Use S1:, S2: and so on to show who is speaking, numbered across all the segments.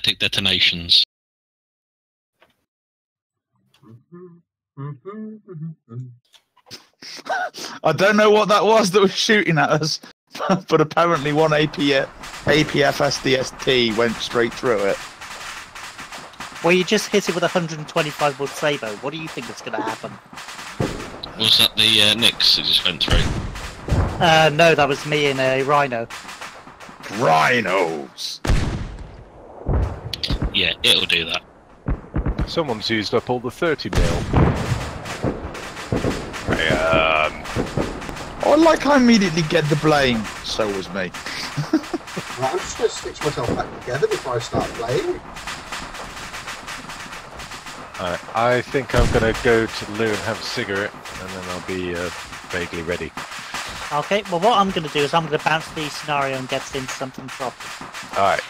S1: galactic detonations.
S2: I don't know what that was that was shooting at us, but apparently one APFSDST went straight through it.
S3: Well, you just hit it with a 125 wood saber. What do you think is going to happen?
S1: Was that the Nix that just went through?
S3: No, that was me in a rhino.
S2: Rhinos!
S1: Yeah, it'll do that.
S4: Someone's used up all the 30 mil.
S2: I like I immediately get the blame. So was me.
S5: Right, I'm just going to stitch myself back together before I start playing.
S4: I think I'm going to go to the loo and have a cigarette, and then I'll be vaguely ready.
S3: Okay, well what I'm going to do is I'm going to bounce the scenario and get into something proper.
S4: Alright.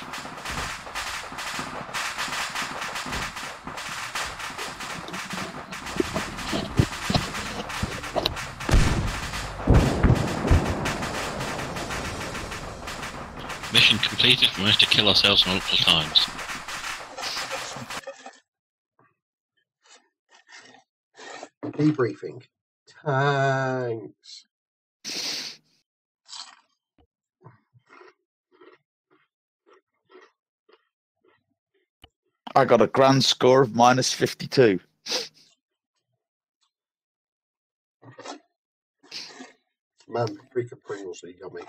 S1: Mission completed. We managed to kill ourselves multiple times.
S5: Debriefing. Thanks.
S2: I got a grand score of -52.
S5: Man, paprika Pringles are yummy.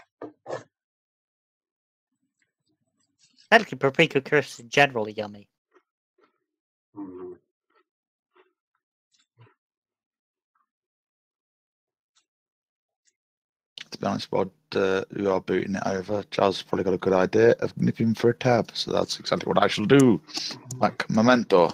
S3: Technically, paprika crisps in general are yummy.
S5: Mm.
S2: To be honest, Rod, we are booting it over. Charles has probably got a good idea of nipping for a tab, so that's exactly what I shall do. Like Memento.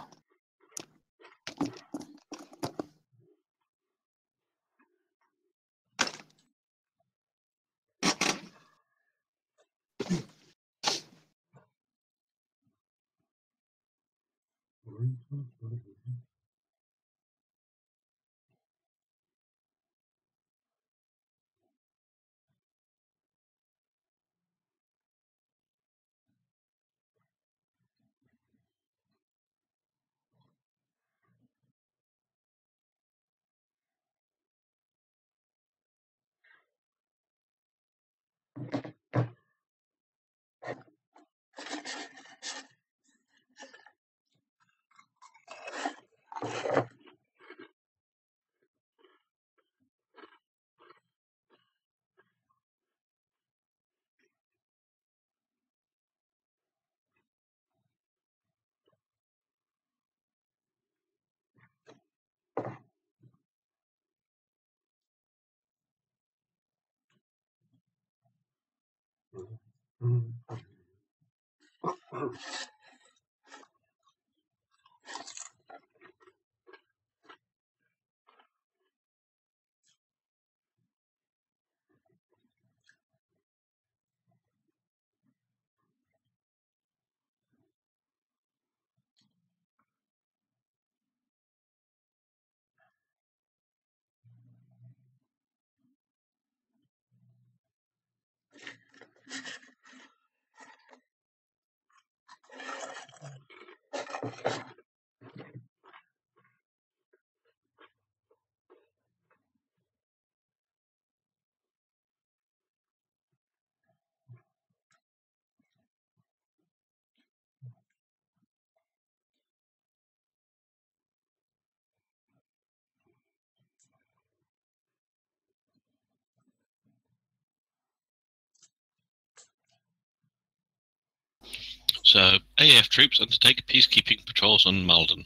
S1: So, AF troops undertake peacekeeping patrols on Malden.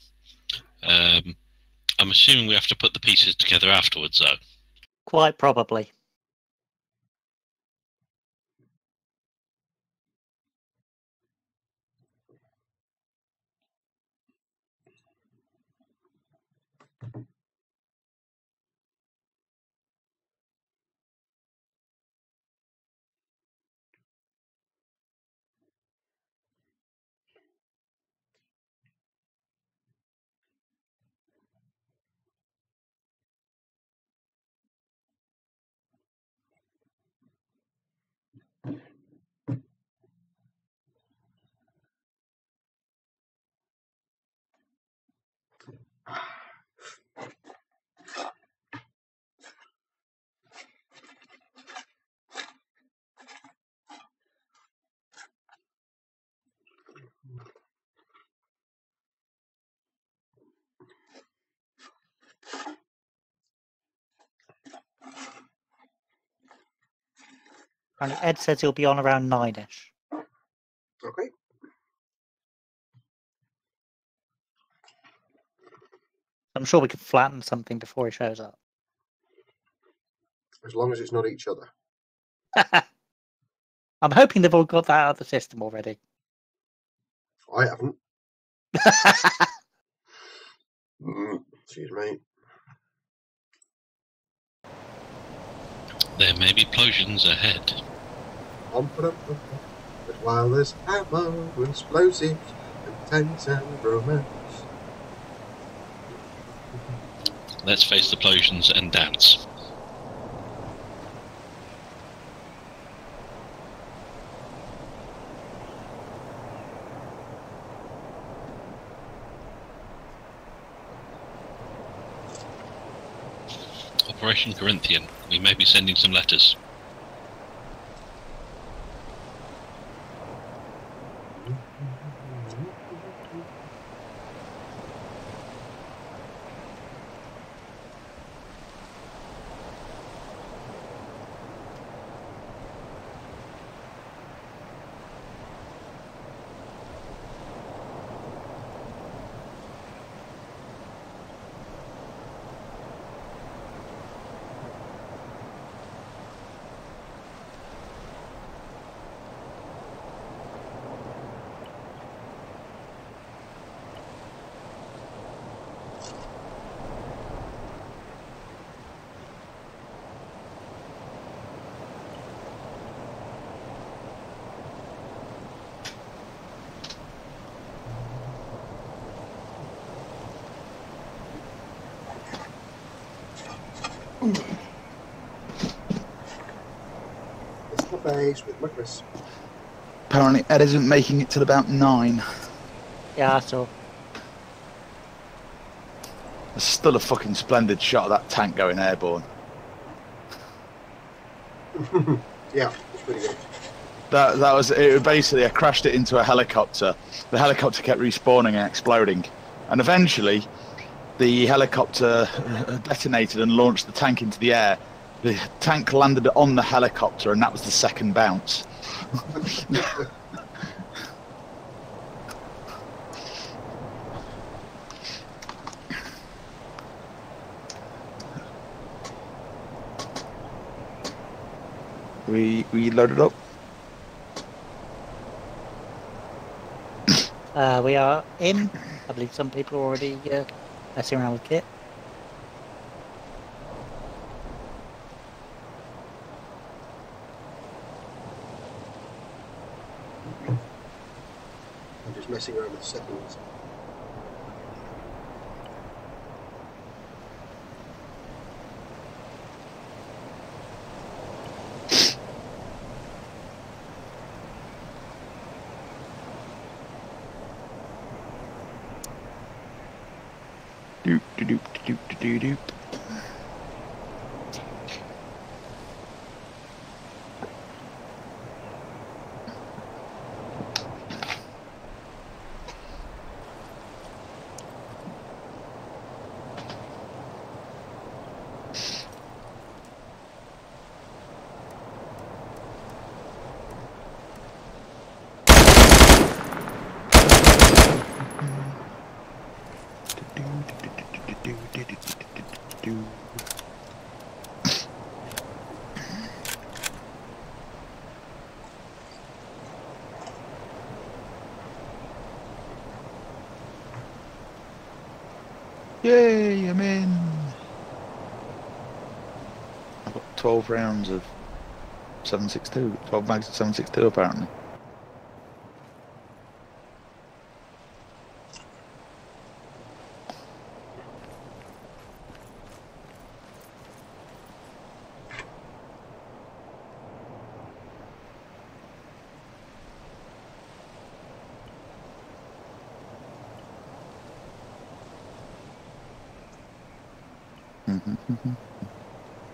S1: I'm assuming we have to put the pieces together afterwards, though.
S3: Quite probably. And Ed says he'll be on around 9ish.
S5: Okay.
S3: I'm sure we could flatten something before he shows up.
S5: As long as it's not each other.
S3: I'm hoping they've all got that out of the system already.
S5: I haven't. Excuse me.
S1: There may be explosions ahead.
S5: But while there's ammo, explosives, and tanks and romance.
S1: Let's face the explosions and dance. Operation Corinthian. We may be sending some letters.
S5: It's my base with my crisp.
S2: Apparently Ed isn't making it till about 9.
S3: Yeah, I saw.
S2: There's still a fucking splendid shot of that tank going airborne.
S5: Yeah, it's pretty good.
S2: That was it. Basically, I crashed it into a helicopter. The helicopter kept respawning and exploding, and eventually, the helicopter detonated and launched the tank into the air. The tank landed on the helicopter, and that was the second bounce. We loaded up.
S3: We are in. I believe some people are already messing around with kit.
S5: I'm just messing around with settings.
S2: Doop doop doop doop doop. Yay, I'm in. I've got 12 rounds of 7.62, 12 mags of 7.62 apparently.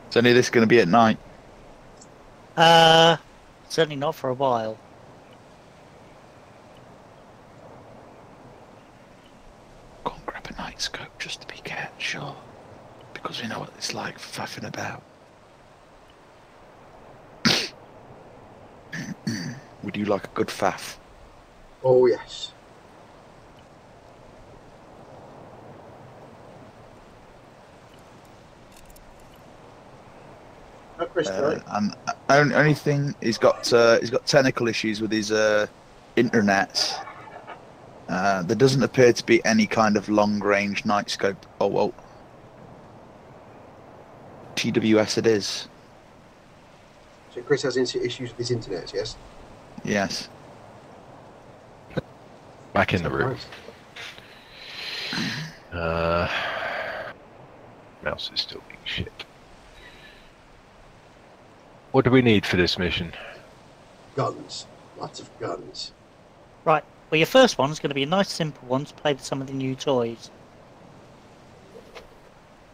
S2: Is any of this going to be at night?
S3: Certainly not for a while.
S2: Go and grab a night scope just to be sure. Because we know what it's like faffing about. you like a good faff.
S5: Oh, yes. Oh, Chris,
S2: And only thing he's got technical issues with his internet. There doesn't appear to be any kind of long-range night scope. Oh well, TWS it is.
S5: so Chris has issues with his internet, yes?
S2: Yes.
S4: Back in the
S5: Sounds
S4: room.
S5: nice.
S4: Mouse is still being shit. What do we need for this mission?
S5: Guns. Lots of guns.
S3: Right. Well, your first one's going to be a nice simple one to play with some of the new toys.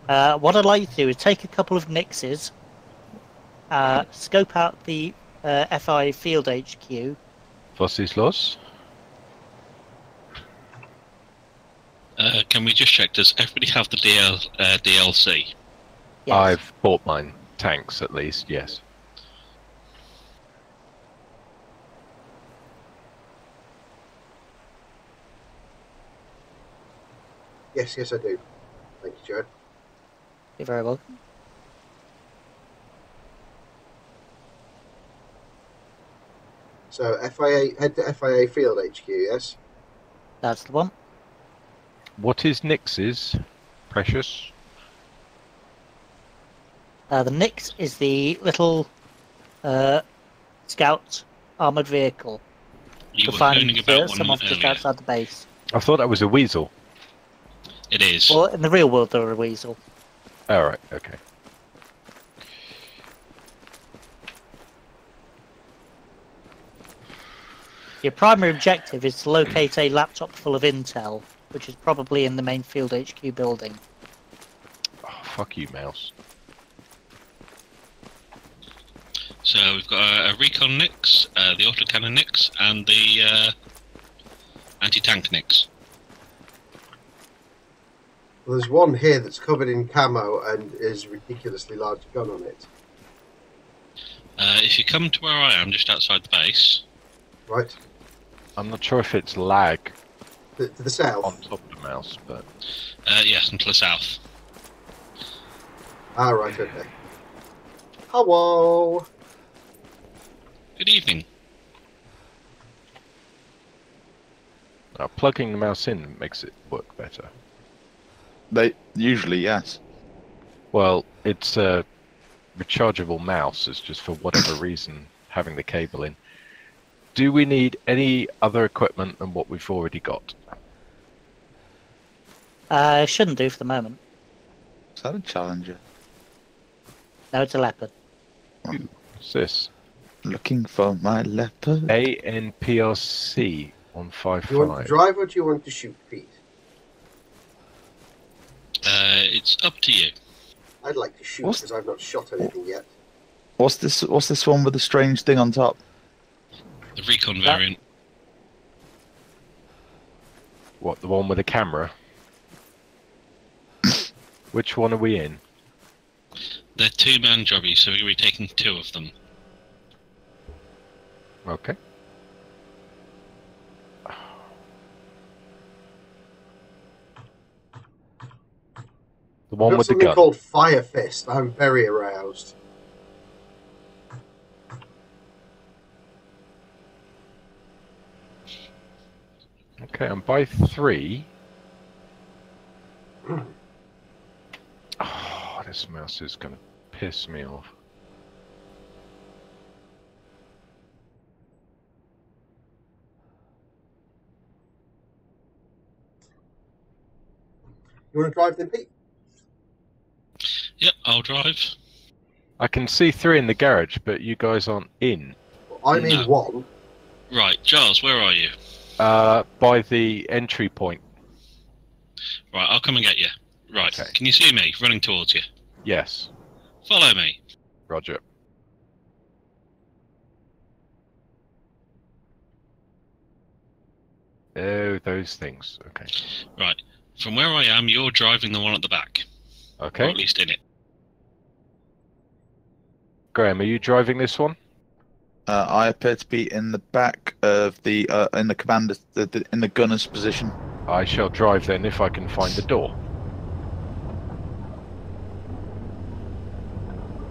S3: What I'd like you to do is take a couple of Nixes, scope out the FI Field HQ.
S4: Was ist los?
S1: Can we just check? Does everybody have the DLC?
S3: Yes.
S4: I've bought mine. Tanks, at least, yes.
S5: Yes, I do. Thank you, Joe.
S3: You're very welcome.
S5: So, head to FIA Field HQ, yes?
S3: That's the one.
S4: What is Nix's? Precious?
S3: The Nix is the little scout armoured vehicle.
S1: You
S3: to
S1: were
S3: find
S1: hooning about one
S3: some off just
S1: earlier.
S3: outside the base.
S4: I thought that was a weasel.
S1: It is.
S3: Well, in the real world, they're a weasel.
S4: Alright, okay.
S3: Your primary objective is to locate a laptop full of intel, which is probably in the main Field HQ building.
S4: Oh, fuck you, mouse.
S1: So we've got a recon Nix, the autocannon Nix, and the anti-tank Nix.
S5: Well, there's one here that's covered in camo and is ridiculously large gun on it.
S1: If you come to where I am, just outside the base,
S5: Right?
S4: I'm not sure if it's lag
S5: To the south.
S4: on top of the mouse, but...
S1: yes, and to the south.
S5: Ah, right, okay. Hello!
S1: Good evening.
S4: Plugging the mouse in makes it work better.
S2: They usually yes.
S4: Well, it's a rechargeable mouse. It's just for whatever reason having the cable in. Do we need any other equipment than what we've already got?
S3: Shouldn't do for the moment.
S2: Is that a Challenger?
S3: No, it's a Leopard.
S4: What's this?
S2: Looking for my leopard.
S4: ANPRC on
S5: Do you want to
S4: 5.5.
S5: drive or do you want to shoot, Pete?
S1: It's up to you.
S5: I'd like to shoot
S2: What's-
S5: because I've not shot anything yet.
S2: What's this one with the strange thing on top?
S1: The recon variant.
S4: What, the one with the camera? Which one are we in?
S1: They're two-man jobbies, so we're going to be taking two of them.
S4: Okay. The one
S5: I've got
S4: with the
S5: something
S4: gun.
S5: called Fire Fist. I'm very aroused.
S4: Okay, I'm by 3. Oh, this mouse is gonna piss me off.
S5: You want to drive then, Pete?
S1: Yep, I'll drive.
S4: I can see 3 in the garage, but you guys aren't in.
S5: Well, I'm in
S1: No.
S5: one.
S1: Right, Giles, where are you?
S4: By the entry point.
S1: Right, I'll come and get you. Right,
S4: Okay.
S1: can you see me running towards you?
S4: Yes,
S1: Follow me.
S4: Roger. Oh, those things. Okay.
S1: Right, from where I am, you're driving the one at the back. Or
S4: Okay.
S1: at least in it.
S4: Graham, are you driving this one?
S2: I appear to be in the back of the in the commander in the gunner's position.
S4: I shall drive then if I can find the door.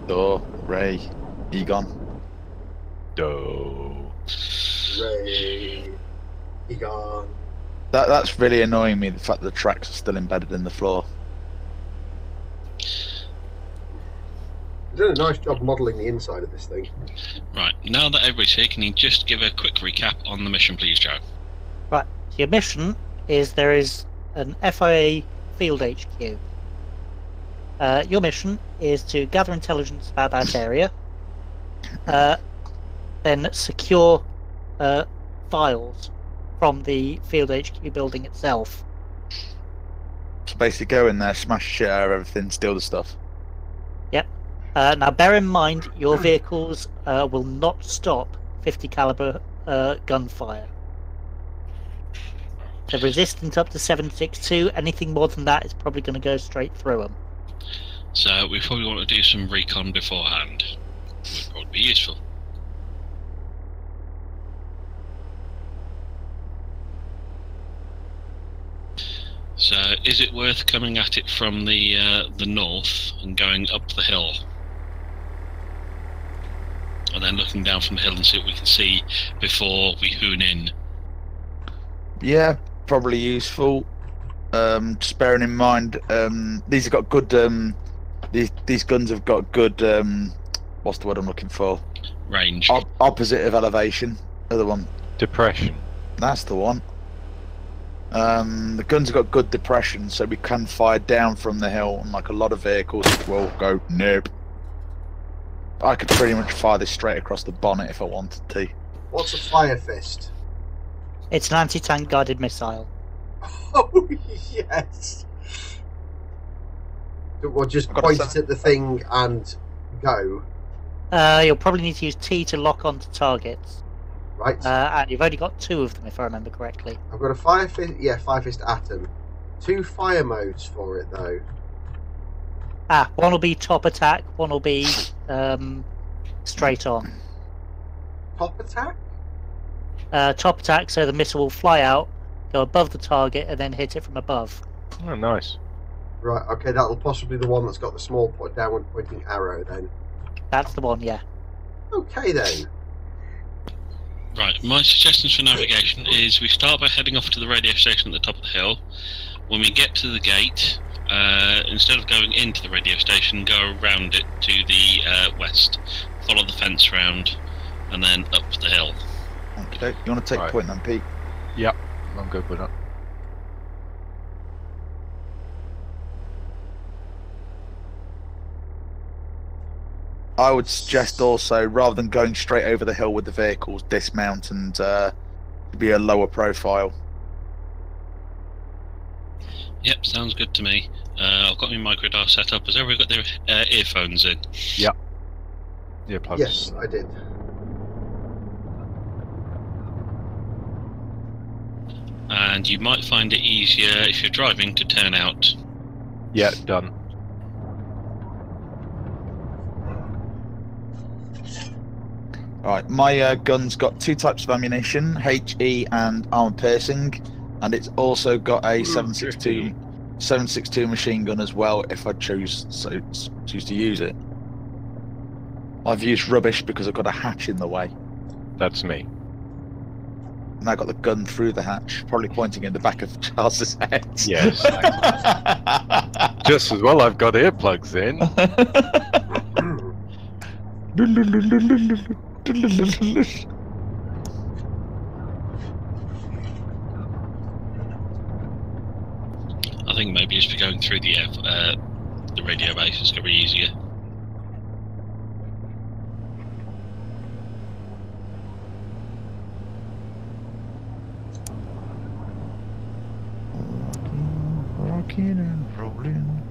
S2: Door, Ray, Egon.
S4: Do.
S5: Ray, Egon.
S2: That's really annoying me. The fact that the tracks are still embedded in the floor.
S5: You've done a nice job modelling the inside of this thing.
S1: Right, now that everybody's here, can you just give a quick recap on the mission, please, Joe?
S3: Right. Your mission is there is an FIA field HQ. Your mission is to gather intelligence about that area, then secure files from the field HQ building itself.
S2: So basically, go in there, smash shit out of everything, steal the stuff.
S3: Yep. Now, bear in mind, your vehicles will not stop 50 caliber gunfire. They're resistant up to 7.62. Anything more than that is probably going to go straight through them.
S1: So we probably want to do some recon beforehand. Would probably be useful. So, is it worth coming at it from the north and going up the hill, and then looking down from the hill and see what we can see before we hoon in? Yeah,
S2: probably useful. Just bearing in mind, these have got good. These guns have got good. What's the word I'm looking for?
S1: Range.
S2: Opposite of elevation. Other one.
S4: Depression.
S2: That's the one. The guns have got good depression, so we can fire down from the hill, and like a lot of vehicles will go nope. I could pretty much fire this straight across the bonnet if I wanted to.
S5: What's a fire fist?
S3: It's an anti-tank guided missile.
S5: Oh, yes! We'll just
S2: I've got
S5: point
S2: a
S5: it at the thing and go.
S3: You'll probably need to use T to lock onto targets.
S5: Right.
S3: And you've only got 2 of them, if I remember correctly.
S5: I've got a fire fist. Yeah, fire fist atom. 2 fire modes for it though.
S3: One will be top attack, one will be straight on.
S5: Top attack?
S3: Top attack, so the missile will fly out, go above the target, and then hit it from above.
S4: Oh, nice.
S5: Right. Okay, that'll possibly be the one that's got the small downward pointing arrow then.
S3: That's the one, yeah.
S5: Okay then.
S1: Right, my suggestions for navigation is we start by heading off to the radio station at the top of the hill. When we get to the gate, instead of going into the radio station, go around it to the west, follow the fence round, and then up the hill.
S2: Okay, you want to take point then, Pete?
S4: Yep, I'm good with that.
S2: I would suggest also, rather than going straight over the hill with the vehicles, dismount and be a lower profile.
S1: Yep, sounds good to me. I've got my microdar set up. Has everybody got their earphones in?
S4: Yep. Earplugs.
S5: Yes, I did.
S1: And you might find it easier if you're driving to turn out.
S4: Yeah, done.
S2: Alright, my gun's got 2 types of ammunition, HE and armor piercing, and it's also got a 7.62 machine gun as well if I choose to use it. I've used rubbish because I've got a hatch in the way.
S4: That's me.
S2: And I got the gun through the hatch, probably pointing in the back of Charles's head.
S4: Yes. Just as well I've got earplugs in.
S1: I think maybe just going through the radio base is going to be easier.
S2: Rocking and rolling.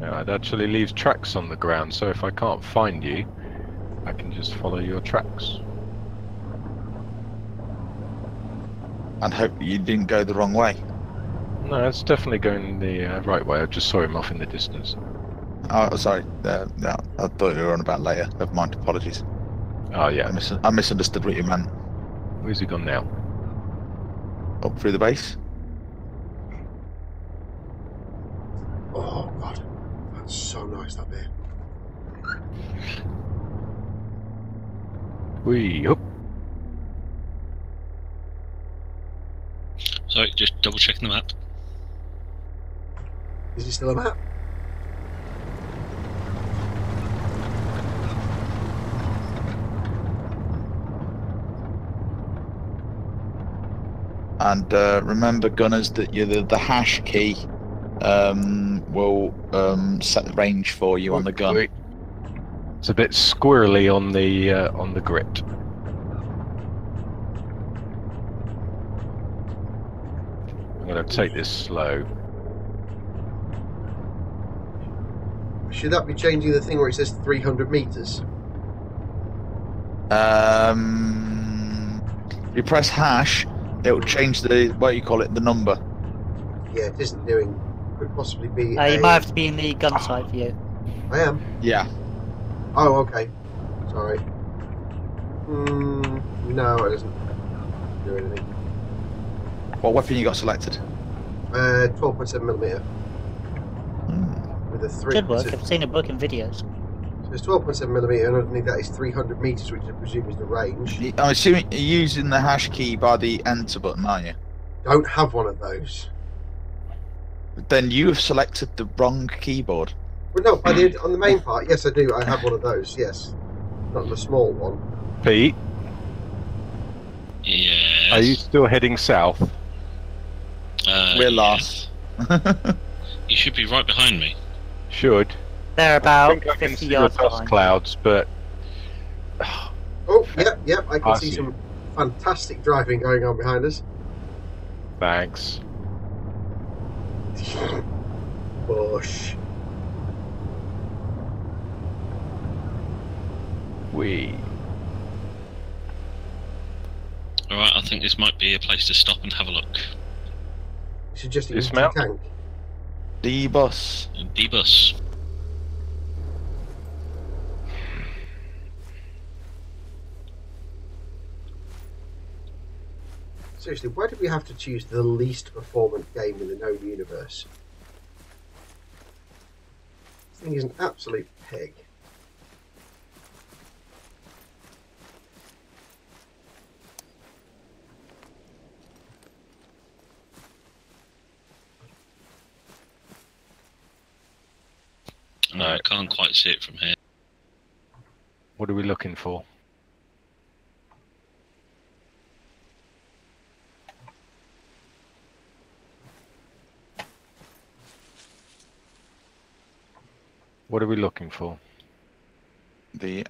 S4: Now, it actually leaves tracks on the ground, so if I can't find you, I can just follow your tracks.
S2: And hope you didn't go the wrong way.
S4: No, it's definitely going the right way. I just saw him off in the distance.
S2: Oh, sorry. No, I thought you were on about later. Never mind. Apologies.
S4: Oh yeah.
S2: I misunderstood what you meant.
S4: Where's he gone now?
S2: Up through the base.
S5: Oh god, that's so nice that bit.
S4: Wee up.
S1: Sorry, just double checking the map.
S5: Is it still a map?
S2: And remember, gunners, that the hash key will set the range for you on the gun.
S4: Wait. It's a bit squirrely on the grit. I'm going to take this slow.
S5: Should that be changing the thing where it says 300 meters?
S2: You press hash, it will change the the number.
S5: Yeah, it isn't doing. Could possibly be.
S3: You might have to be in the gun sight view.
S5: I am.
S2: Yeah.
S5: Oh, okay. Sorry. No, it doesn't do anything.
S2: What weapon you got selected?
S5: 12.7mm. With a 3.
S3: Should work. I've seen it work in videos.
S5: So it's 12.7mm, and underneath that is 300 meters, which I presume is the range.
S2: I'm assuming you're using the hash key by the enter button, aren't you?
S5: Don't have one of those.
S2: Then you have selected the wrong keyboard.
S5: Well, no, on the main part, yes, I do. I have one of those. Yes, not the small one.
S4: Pete,
S1: Yes.
S4: are you still heading south?
S2: We're lost.
S1: You should be right behind me.
S4: Should.
S3: They're
S4: I
S3: about
S4: think I can
S3: 50
S4: see the
S3: yards
S4: dust
S3: behind.
S4: clouds, but
S5: Oh, yep. I can
S4: I
S5: see
S4: see.
S5: some fantastic driving going on behind us.
S4: thanks.
S5: Bush.
S4: We.
S1: Alright, I think this might be a place to stop and have a look.
S5: Suggesting
S4: Dismount?
S5: tank.
S2: The bus.
S1: D-bus.
S5: Seriously, why did we have to choose the least performant game in the known universe? This thing is an absolute pig.
S1: No, I can't quite see it from here.
S4: What are we looking for? What are we looking for?
S2: The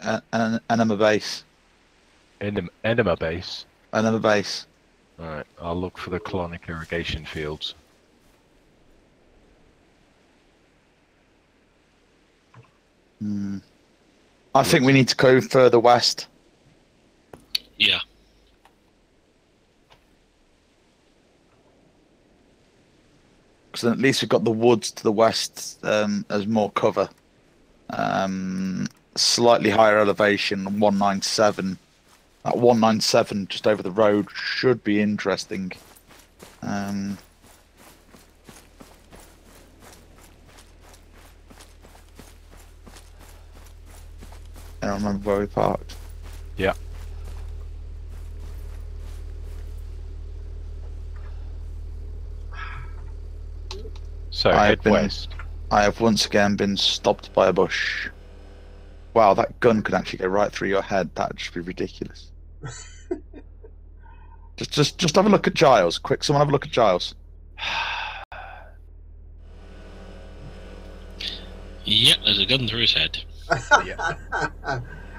S2: Enema base.
S4: Enema base.
S2: Enema base.
S4: Alright, I'll look for the colonic irrigation fields.
S2: I think we need to go further west.
S1: Yeah.
S2: Because at least we've got the woods to the west as more cover. Slightly higher elevation, 197. At 197, just over the road, should be interesting. I don't remember where we parked.
S4: Yeah. So head west.
S2: I have once again been stopped by a bush. Wow, that gun could actually go right through your head. That'd just be ridiculous. just have a look at Giles. Quick, someone have a look at Giles.
S1: Yep, there's a gun through his head.
S4: Yeah.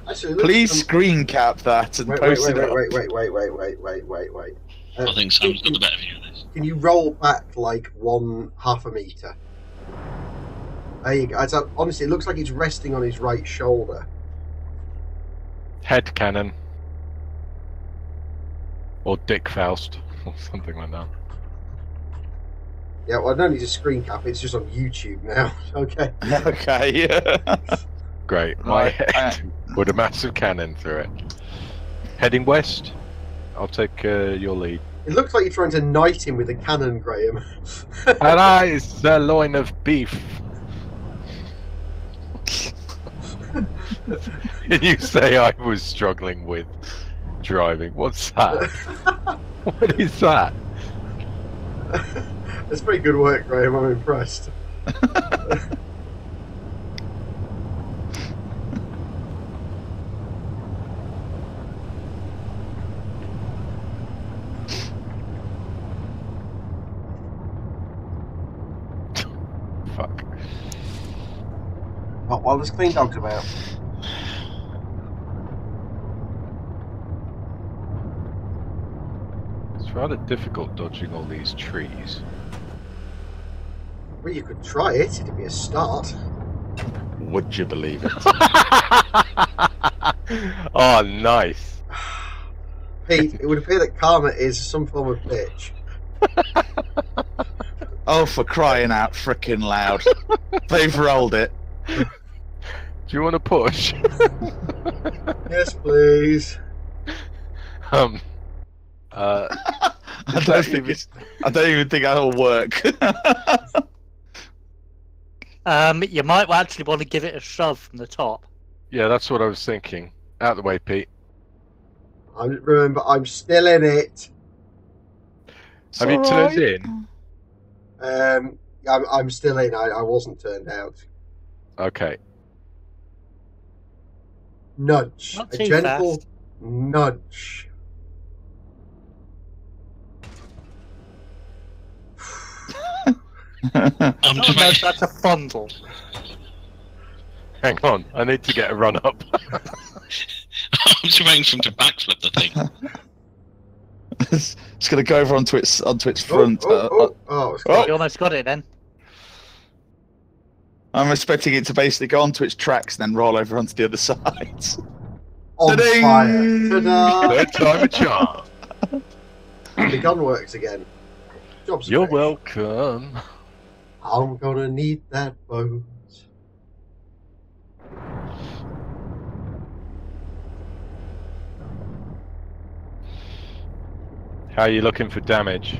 S5: Actually,
S2: Please screen cap that and post it up.
S5: Wait.
S1: I think Sam's got the better view of this.
S5: Can you roll back like 1/2 a meter? There you go. Honestly, it looks like it's resting on his right shoulder.
S4: Head cannon. Or Dick Faust. Or something like that.
S5: Yeah, well, I don't need a screen cap. It's just on YouTube now. Okay.
S2: Okay, yeah.
S4: Great. My
S2: Right,
S4: head. with a massive cannon through it. Heading west. I'll take your lead.
S5: It looks like you're trying to knight him with a cannon, Graham.
S4: And I is sirloin of beef. And you say I was struggling with driving. What's that? What is that?
S5: That's pretty good work, Graham. I'm impressed.
S4: Fuck.
S5: Not while there's clean dogs about.
S4: It's rather difficult dodging all these trees.
S5: Well, you could try it. It'd be a start.
S2: Would you believe it?
S4: Oh, nice.
S5: Pete, it would appear that Karma is some form of bitch.
S2: Oh, for crying out frickin' loud. They've rolled it.
S4: Do you want to push?
S5: Yes, please.
S2: I don't even think that'll work.
S3: You might actually want to give it a shove from the top.
S4: Yeah, that's what I was thinking. Out of the way, Pete.
S5: Remember, I'm still in it.
S4: Have you turned in?
S5: I'm still in. I wasn't turned out.
S4: Okay.
S5: Nudge.
S3: Not
S5: A
S3: too
S5: gentle
S3: fast.
S5: nudge.
S1: I'm just
S3: No,
S1: waiting.
S3: that's a fondle.
S4: Hang on, I need to get a run up.
S1: I'm just waiting for him to backflip the thing.
S2: It's going to go over onto its front.
S5: It's got
S3: You almost got it then.
S2: I'm expecting it to basically go onto its tracks and then roll over onto the other side.
S5: on
S2: Ta-ding!
S5: fire. Ta-da!
S4: Third time a charm.
S5: The gun works again. Job's
S4: You're
S5: great.
S4: welcome.
S5: I'm gonna need that boat.
S4: How are you looking for damage?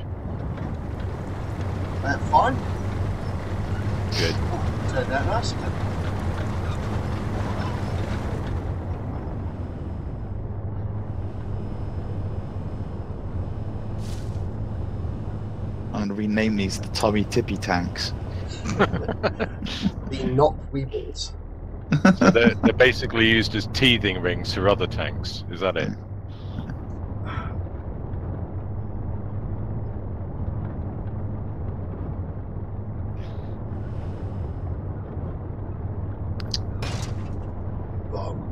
S5: Fine.
S4: Good.
S5: Turned out nice.
S2: I'm going to rename these the Tommy Tippy tanks.
S5: The not weebles.
S4: So they're basically used as teething rings for other tanks. Is that it?
S5: Bomb.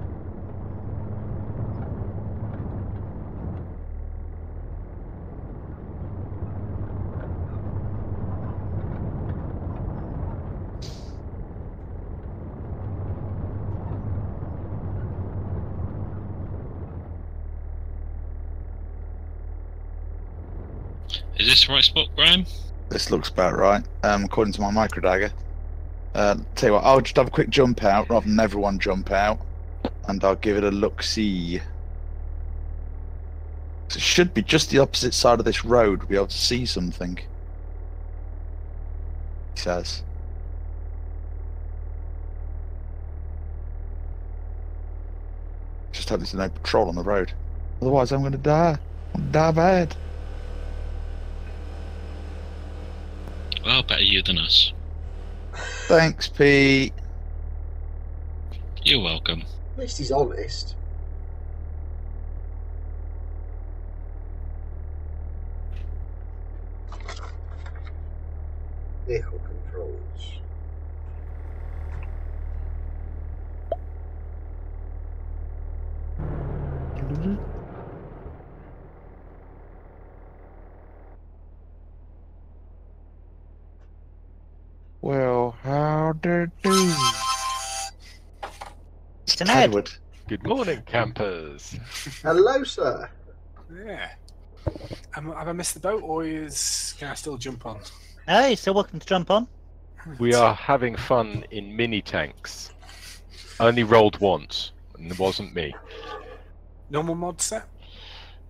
S1: Is this the right spot, Graham?
S2: This looks about right, according to my micro dagger. Tell you what, I'll just have a quick jump out rather than everyone jump out, and I'll give it a look-see. So it should be just the opposite side of this road. We'll be able to see something. He says. Just hope there's no patrol on the road. Otherwise, I'm going to die. I'm going to die bad.
S1: Well, better you than us.
S2: Thanks, Pete.
S1: You're welcome.
S5: At least he's honest. Vehicle controls.
S2: Well, how did do?
S3: It's an Ed.
S2: Edward.
S4: Good morning, campers.
S5: Hello, sir.
S6: Yeah. Have I missed the boat, or can I still jump on?
S3: No, you're still welcome to jump on.
S4: We are having fun in mini tanks. I only rolled once. and it wasn't me.
S6: Normal mod set?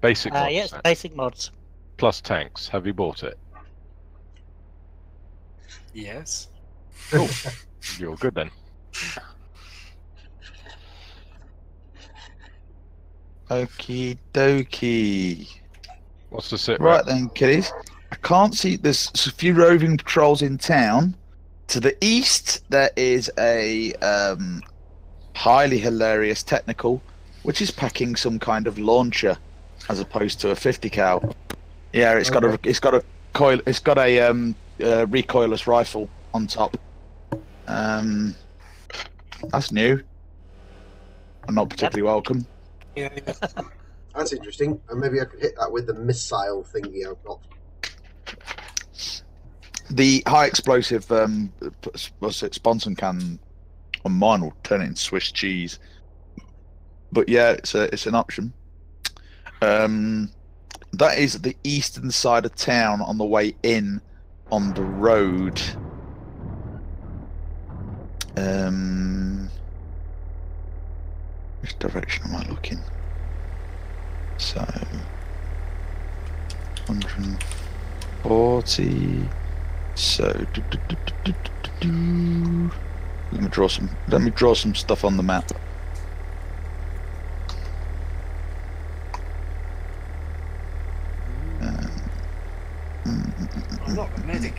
S4: Basic mods
S3: Yes,
S4: set,
S3: basic mods.
S4: plus tanks. Have you bought it?
S6: Yes.
S4: Cool. You're good then.
S2: Okie dokie.
S4: What's the sit
S2: Right
S4: rep?
S2: then, kiddies. I can't see. There's a few roving patrols in town. To the east, there is a highly hilarious technical, which is packing some kind of launcher, as opposed to a 50 cal. Yeah, it's got a recoilless rifle on top. That's new. I'm not particularly welcome.
S6: Yeah.
S5: That's interesting. And maybe I could hit that with the missile thingy I've got.
S2: The high explosive Sponson can on mine will turn it into Swiss cheese. But yeah, it's an option. That is the eastern side of town on the way in on the road. Which direction am I looking? So 140. So let me draw some stuff on the map.
S6: I'm not the medic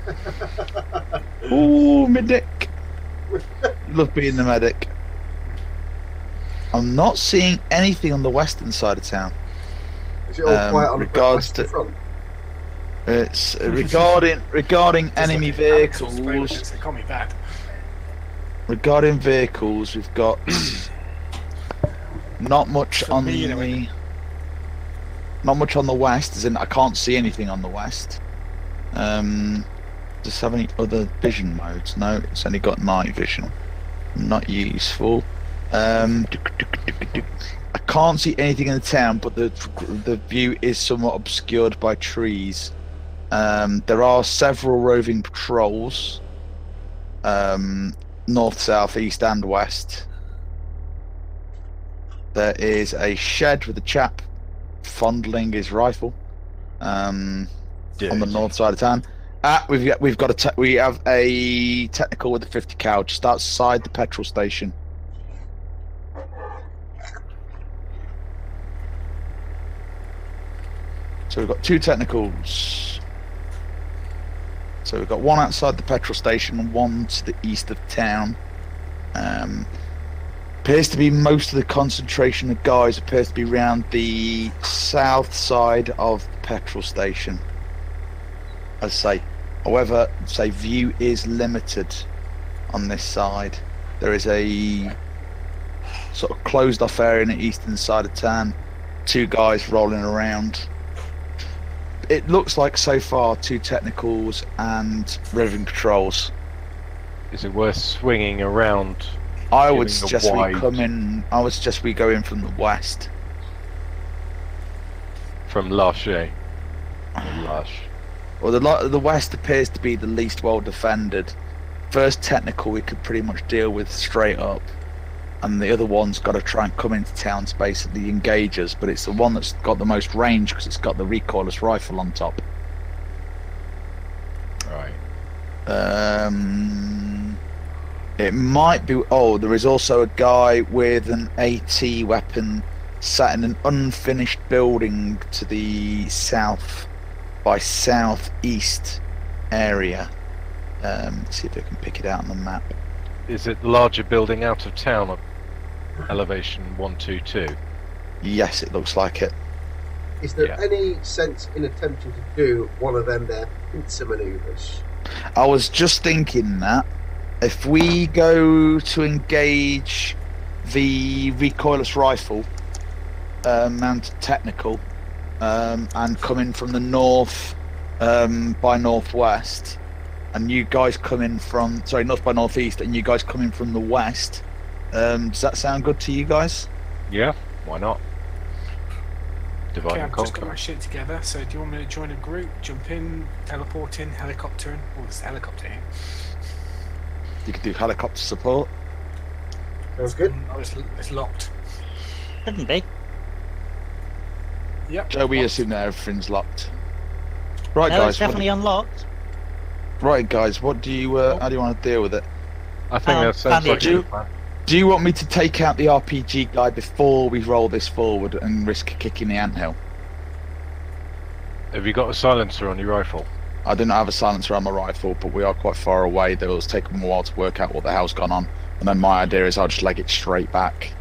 S6: again.
S2: Ooh, medic. Love being the medic. I'm not seeing anything on the western side of town.
S5: Is it all quiet on
S2: regards
S5: the
S2: to
S5: front?
S2: it's regarding enemy vehicles.
S6: They call me bad.
S2: Regarding vehicles, we've got not much
S6: For
S2: on
S6: me, anyway.
S2: not much on the west. As in, I can't see anything on the west. Does it have any other vision modes? No, it's only got night vision. Not useful. I can't see anything in the town, but the view is somewhat obscured by trees. There are several roving patrols, north, south, east, and west. There is a shed with a chap fondling his rifle on the north side of town. We have a technical with a 50 cal just outside the petrol station. So we've got two technicals. So we've got one outside the petrol station and one to the east of town. Appears to be most of the concentration of guys appears to be around the south side of the petrol station. As I say, however, view is limited on this side. There is a sort of closed off area in the eastern side of town. Two guys rolling around. It looks like so far two technicals and roving patrols.
S4: Is it worth swinging around?
S2: I
S4: Giving
S2: would
S4: a
S2: suggest
S4: wide-
S2: we come in. I would suggest we go in from the west.
S4: From Lachey. Lush.
S2: Well, the west appears to be the least well defended. First technical we could pretty much deal with straight up, and the other one's got to try and come into town to basically engage us. But it's the one that's got the most range because it's got the recoilless rifle on top.
S4: Right.
S2: It might be. Oh, there is also a guy with an AT weapon sat in an unfinished building to the south by southeast area. Let's see if I can pick it out on the map.
S4: Is it the larger building out of town of elevation 122?
S2: Yes, it looks like it.
S5: Is there
S4: Yeah.
S5: any sense in attempting to do one of them there pincer manoeuvres?
S2: I was just thinking that if we go to engage the recoilless rifle mounted technical and come in from the north by northwest, and you guys come in from north by northeast, and you guys come in from the west, does that sound good to you guys?
S4: Yeah, why not? Divide
S6: Okay,
S4: and
S6: I've just got my
S4: conquer.
S6: shit together, so do you want me to join a group, jump in, teleport in, helicopter in? Oh, there's a helicopter here.
S2: You could do helicopter support.
S5: Sounds good.
S6: Oh, it's locked.
S3: Shouldn't be.
S6: Yep.
S2: Joe, we
S6: locked.
S2: assume that everything's locked. Right,
S3: No,
S2: guys.
S3: it's definitely unlocked.
S2: Right, guys. What do you? How do you want to deal with it?
S4: I think that sounds
S3: Sandy,
S4: like a
S2: do-
S4: good plan.
S2: Do you want me to take out the RPG guy before we roll this forward and risk kicking the anthill?
S4: Have you got a silencer on your rifle?
S2: I do not have a silencer on my rifle, but we are quite far away. It will take them a while to work out what the hell's gone on. And then my idea is I'll just leg it straight back.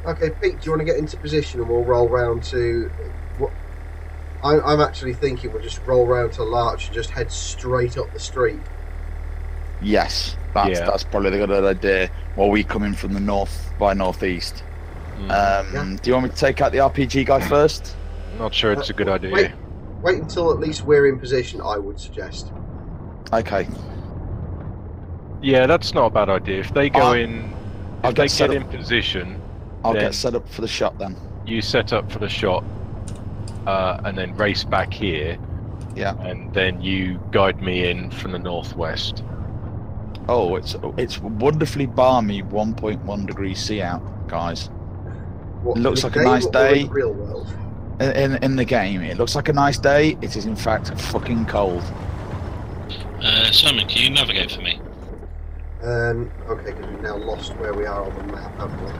S5: Okay, Pete, do you want to get into position and we'll roll round to... I'm actually thinking we'll just roll round to Larch and just head straight up the street.
S2: Yes, that's probably the good idea. While we come in from the north by northeast.
S4: Mm.
S2: Do you want me to take out the RPG guy first?
S4: Not sure it's a good idea.
S5: Wait until at least we're in position, I would suggest.
S2: Okay.
S4: Yeah, that's not a bad idea. If they go in,
S2: I'll
S4: if they
S2: set
S4: get
S2: up-
S4: in position,
S2: I'll
S4: then
S2: get set up for the shot then.
S4: you set up for the shot, and then race back here,
S2: Yeah.
S4: and then you guide me in from the northwest.
S2: Oh, it's wonderfully balmy, 1.1 degrees C out, guys.
S5: What,
S2: It looks
S5: in
S2: like
S5: the
S2: a
S5: game
S2: nice
S5: or in
S2: day.
S5: the real world?
S2: In the game, it looks like a nice day. It is in fact fucking cold.
S1: Simon, can you navigate for me?
S5: Okay, because we've now lost where we are on the map, haven't we?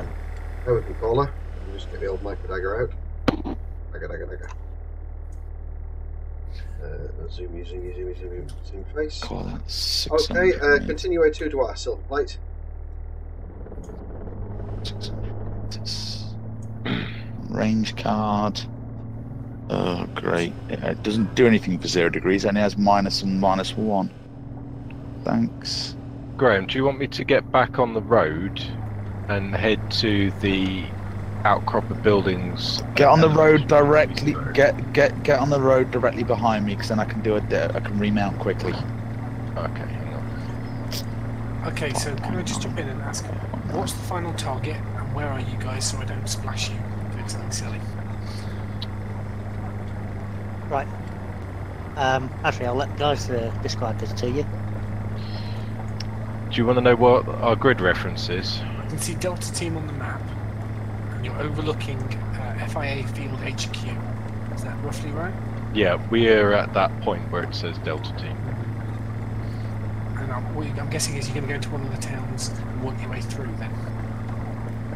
S5: Go with me, caller. I'll just get the old micro dagger out. Dagger. Zoom face.
S2: God, that's 600
S5: Okay,
S2: meters.
S5: continue A2 to our silver plate.
S2: 600 meters. Range card. Oh, great. It doesn't do anything for 0 degrees, only has minus and -1. Thanks.
S4: Graham, do you want me to get back on the road and head to the outcrop of buildings?
S2: Get on the road directly. Get on the road directly behind me, because then I can I can remount quickly.
S4: Okay, hang on.
S6: Okay, so can I just jump in and ask, what's the final target and where are you guys so I don't splash you doing something silly?
S3: Right. Actually, I'll let the guys describe this to you.
S4: Do you want to know what our grid reference is?
S6: I can see Delta Team on the map, and you're overlooking FIA Field HQ. Is that roughly right?
S4: Yeah, we're at that point where it says Delta Team.
S6: And what I'm guessing is you're going to go into one of the towns and work your way through then.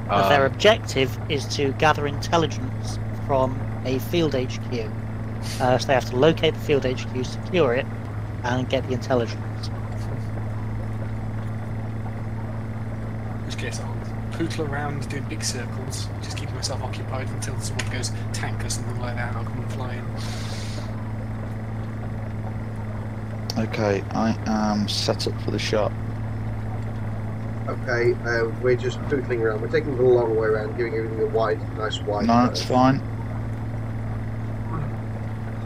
S3: But their objective is to gather intelligence from a field HQ. So they have to locate the field HQ, secure it, and get the intelligence.
S6: In which case I'll pootle around doing big circles, just keeping myself occupied until someone goes tank or something like that. I'll come and fly in.
S2: Okay, I am set up for the shot.
S5: Okay, we're just pootling around. We're taking the long way around, giving everything a nice wide.
S2: No, it's fine.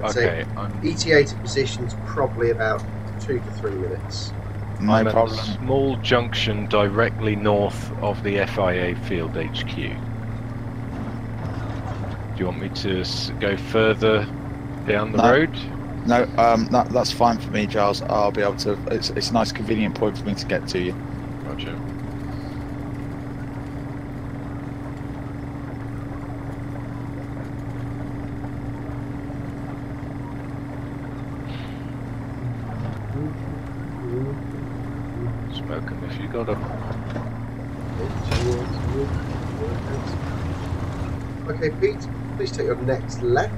S5: I'd say
S4: Okay, I'm
S5: ETA to position's probably about 2 to 3 minutes.
S2: No
S4: I'm at
S2: problem.
S4: a small junction directly north of the FIA Field HQ. Do you want me to go further down the
S2: No.
S4: road?
S2: No, that's fine for me, Giles. I'll be able to. It's a nice, convenient point for me to get to you.
S4: Roger. Smoke 'em if you got 'em.
S5: Okay, Pete, please take your next left.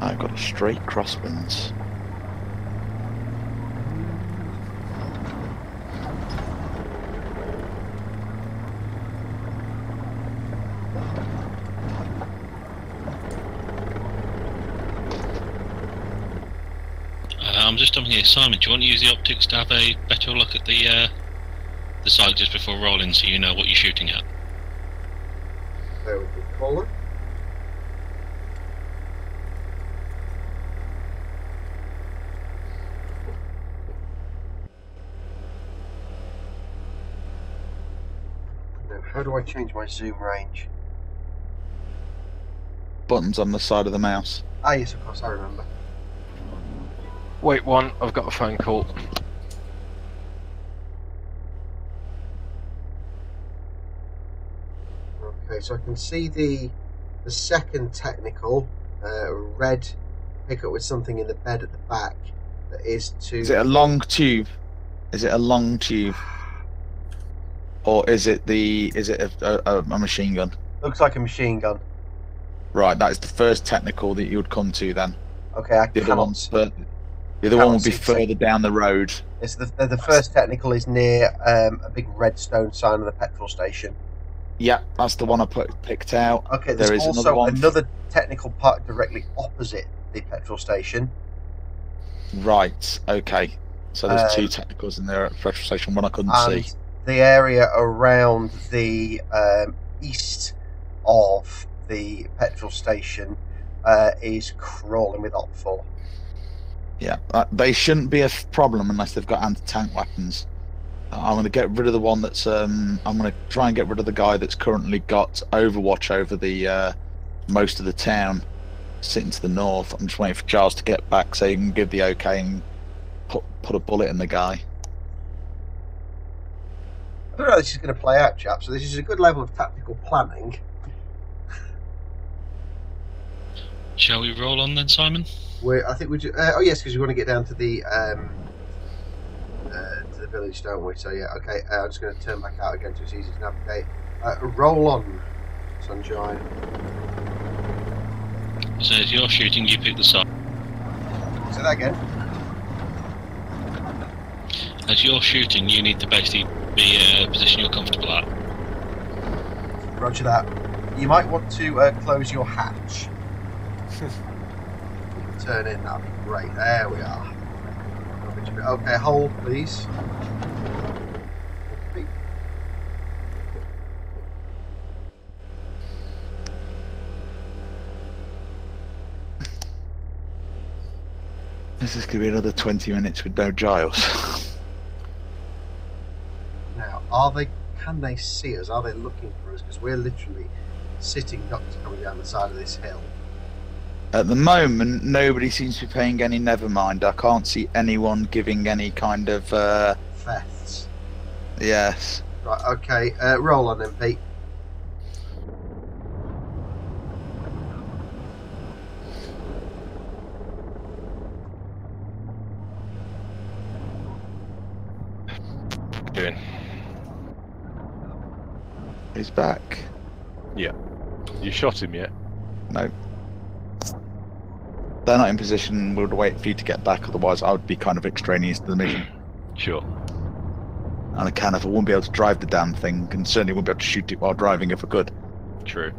S2: I've got a straight crosswinds.
S1: I'm just jumping here. Simon, do you want to use the optics to have a better look at the site just before rolling, so you know what you're shooting at?
S5: There we go, caller. Now, how do I change my zoom range?
S2: Buttons on the side of the mouse.
S5: Ah, yes, of course, I remember.
S4: Wait one, I've got a phone call.
S5: Okay, so I can see the second technical red pickup with something in the bed at the back that is to.
S2: Is it a long tube? Is it a long tube? Or is it a machine gun?
S5: Looks like a machine gun.
S2: Right, that is the first technical that you would come to then.
S5: Okay, I
S2: The other
S5: cannot.
S2: one's the other one would be further down the road.
S5: It's the first technical is near a big red stone sign of the petrol station.
S2: Yeah, that's the one I picked out.
S5: Okay,
S2: There
S5: there's
S2: is
S5: also
S2: another one.
S5: technical part directly opposite the petrol station.
S2: Right, okay. So there's two technicals in there at the petrol station, one I couldn't see.
S5: The area around the east of the petrol station is crawling with Op4.
S2: Yeah, they shouldn't be a problem unless they've got anti-tank weapons. I'm going to get rid of the one that's. I'm going to try and get rid of the guy that's currently got Overwatch over the most of the town, sitting to the north. I'm just waiting for Charles to get back so he can give the okay and put a bullet in the guy.
S5: I don't know how this is going to play out, chaps. So this is a good level of tactical planning.
S1: Shall we roll on then, Simon?
S5: I think we. Oh yes, because we want to get down to the village, don't we? So yeah, okay. I'm just going to turn back out again so it's easy to navigate. Roll on, Sunshine.
S1: So as you're shooting, you pick the side.
S5: Say that again.
S1: As you're shooting, you need to basically be a position you're comfortable at.
S5: Roger that. You might want to close your hatch. Turn in, that'd be great. There we are. Okay, hold, please.
S2: This is going to be another 20 minutes with no Giles.
S5: Now, can they see us? Are they looking for us? Because we're literally sitting ducks coming down the side of this hill.
S2: At the moment, nobody seems to be paying any nevermind. I can't see anyone giving any kind of...
S5: Thefts.
S2: Yes.
S5: Right, okay. Roll on then, Pete.
S4: Doing.
S2: He's back.
S4: Yeah. You shot him yet?
S2: No. They're not in position. We would wait for you to get back, otherwise I would be kind of extraneous to the mission.
S4: Sure.
S2: And I wouldn't be able to drive the damn thing, and certainly wouldn't be able to shoot it while driving if I could.
S4: True.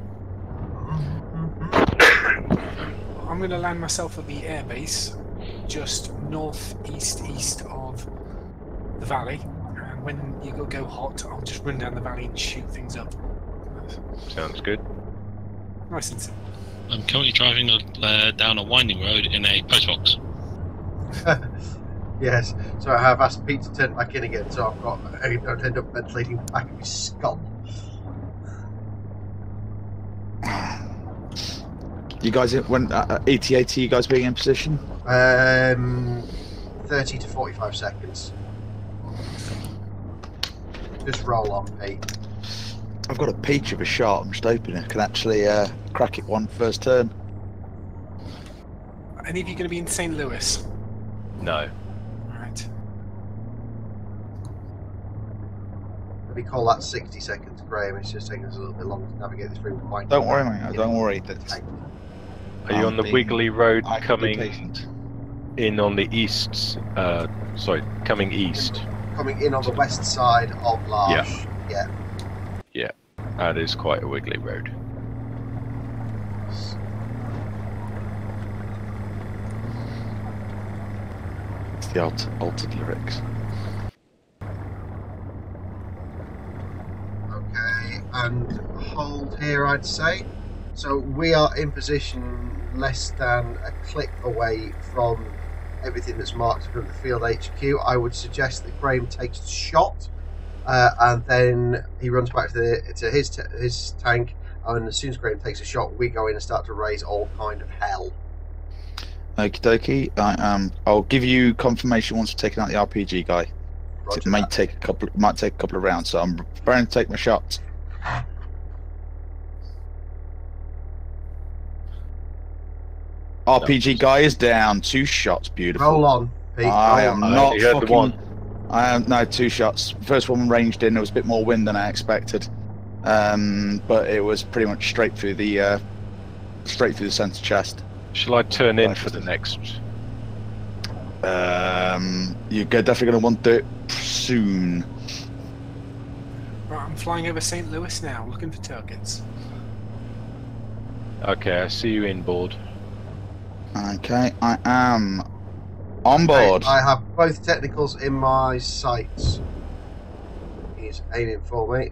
S6: I'm going to land myself at the airbase, just northeast of the valley. And when you go hot, I'll just run down the valley and shoot things up.
S4: Sounds good.
S6: Nice and simple.
S1: I'm currently driving down a winding road in a postbox.
S5: Yes, so I have asked Pete to turn back in again, so I don't end up ventilating the back of his skull.
S2: You guys, when ETA, you guys being in position?
S5: 30 to 45 seconds. Just roll on, Pete.
S2: I've got a peach of a shot. I'm just hoping I can actually crack it one first turn.
S6: Any of you going to be in St. Louis?
S4: No.
S6: Right.
S5: We call that 60 seconds, Graham. It's just taking us a little bit longer to navigate this through.
S2: Don't worry, mate. Don't worry.
S4: Are you on the wiggly road coming
S2: patient.
S4: in on the east? Coming east.
S5: Coming in on the west side of Larch. Yeah.
S4: Yeah, that is quite a wiggly road.
S2: It's the altered lyrics.
S5: Okay, and hold here, I'd say. So we are in position less than a click away from everything that's marked from the field HQ. I would suggest that Graham takes the shot, and then he runs back to his tank. And as soon as Graham takes a shot, we go in and start to raise all kind of hell.
S2: Okie dokie. I'll give you confirmation once we've taken out the RPG guy.
S5: Roger
S2: It might
S5: that.
S2: take a couple of rounds, so I'm preparing to take my shots. RPG guy is down. 2 shots. Beautiful.
S5: Roll on, Pete.
S2: I
S5: roll
S2: am
S5: on.
S2: not
S4: you heard the
S2: fucking.
S4: one.
S2: I am no 2 shots. First one ranged in. There was a bit more wind than I expected, but it was pretty much straight through the center chest.
S4: Shall I turn in for the next?
S2: You're definitely going to want to do it soon.
S6: Right, I'm flying over St. Louis now, looking for targets.
S4: Okay, I see you inboard.
S2: Okay, I am on board.
S5: I have both technicals in my sights. He's aiming for me.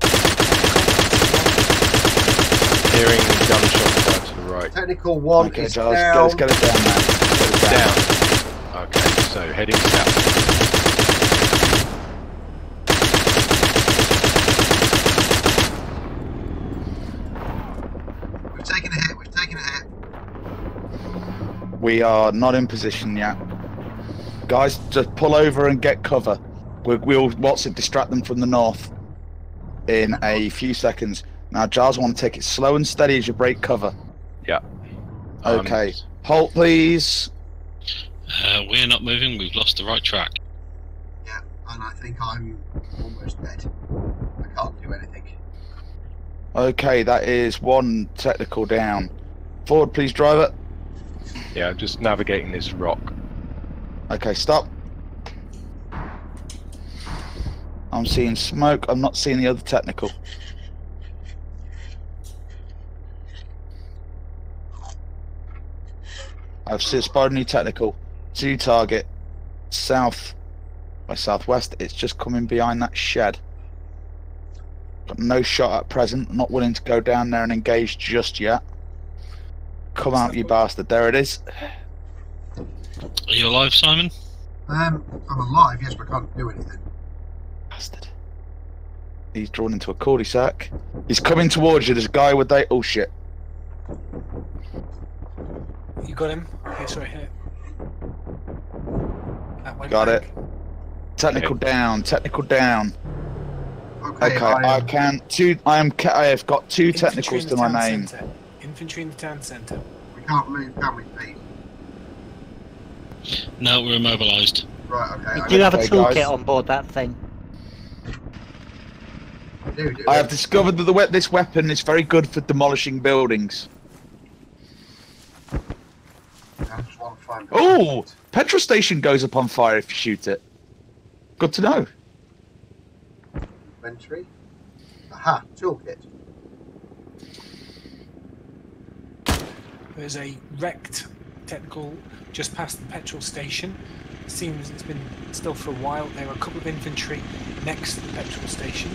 S4: Hearing gunshots out to the right.
S5: Technical 1
S2: Okay,
S5: is
S2: Charles,
S5: down.
S2: let's get it down now. Get it down.
S4: Okay, so heading south.
S5: We've taken a hit. We've taken a hit.
S2: We are not in position yet. Guys, just pull over and get cover. We'll distract them from the north in a few seconds. Now, Giles, I want to take it slow and steady as you break cover.
S4: Yeah.
S2: Okay. Halt, please.
S1: We're not moving. We've lost the right track.
S5: Yeah, and I think I'm almost dead. I can't do anything.
S2: Okay, that is 1 technical down. Forward, please, driver.
S4: Yeah, I'm just navigating this rock.
S2: Okay, stop. I'm seeing smoke. I'm not seeing the other technical. I've spotted a new technical. 2 target. South by southwest. It's just coming behind that shed. Got no shot at present. Not willing to go down there and engage just yet. Come out, you bastard. There it is.
S1: Are you alive, Simon?
S5: I'm alive, yes, but I can't do anything.
S2: Bastard. He's drawn into a cul-de-sac. He's coming towards you. There's a guy with that. Oh shit.
S6: You got him? Okay, sorry, here. That went
S2: Got
S6: back.
S2: it. Technical down. Technical down.
S5: Okay,
S2: Okay, I can. I have got 2
S6: Infantry
S2: technicals
S6: in
S2: to
S6: the
S2: my
S6: town
S2: name.
S6: centre. Infantry in the town centre.
S5: We can't move, can we, Pete?
S1: No, we're immobilised.
S5: Right, okay.
S3: You do have a
S2: Okay,
S3: toolkit
S2: guys.
S3: on board that thing.
S5: do.
S2: I have discovered that this weapon is very good for demolishing buildings.
S5: I just want to find
S2: Oh, petrol station goes up on fire if you shoot it. Good to know.
S5: inventory. Aha, toolkit.
S6: There's a wrecked technical just past the petrol station. Seems it's been still for a while. There are a couple of infantry next to the petrol station.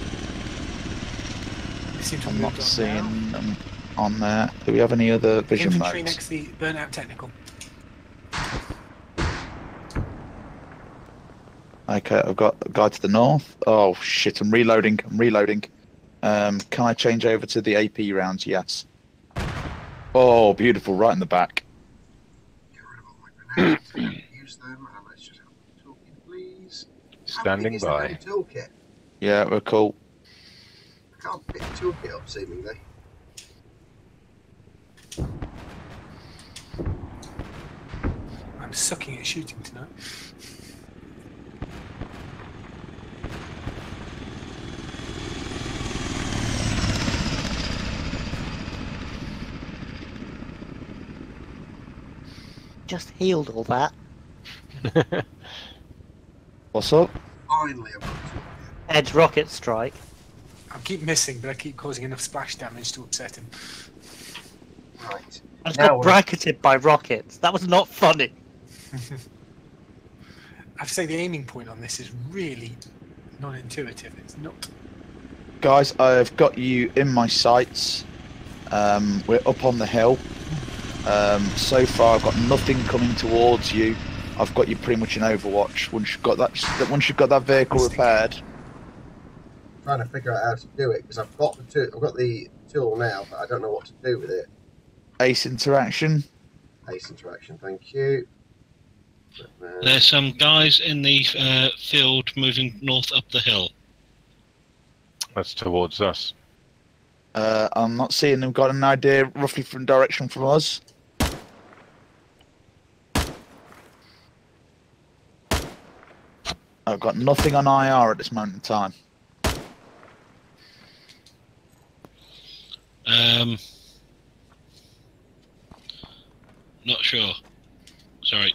S6: They seem to have
S2: I'm not
S6: moved on
S2: seeing
S6: now.
S2: them on there. Do we have any other vision
S6: Infantry
S2: flags?
S6: next to the burnout technical.
S2: Okay, I've got a guy to the north. Oh shit, I'm reloading. Can I change over to the AP rounds? Yes. Oh, beautiful, right in the back.
S5: Get rid of all my grenades. Don't use them. And let's just have a toolkit, please. How
S4: Standing
S5: big is the
S4: by.
S5: bloody toolkit?
S2: Yeah, we're cool.
S5: I can't pick the toolkit up, seemingly.
S6: I'm sucking at shooting tonight.
S3: Just healed all that.
S2: What's up?
S5: Finally, I've got a toolkit.
S3: Edge rocket strike.
S6: I keep missing, but I keep causing enough splash damage to upset him.
S5: Right.
S3: I just
S5: Now
S3: got
S5: we're-
S3: bracketed by rockets. That was not funny.
S6: I have to say the aiming point on this is really non-intuitive. It's not.
S2: Guys, I've got you in my sights. We're up on the hill. So far, I've got nothing coming towards you. I've got you pretty much in Overwatch. Once you've got that vehicle repaired,
S5: Trying to figure out how to do it because I've got the tool now, but I don't know what to do with it.
S2: ace interaction.
S5: Ace interaction, thank you.
S1: There's some guys in the field moving north up the hill.
S4: That's towards us.
S2: I'm not seeing them. Got an idea roughly from direction from us? I've got nothing on IR at this moment in time.
S1: Not sure. Sorry.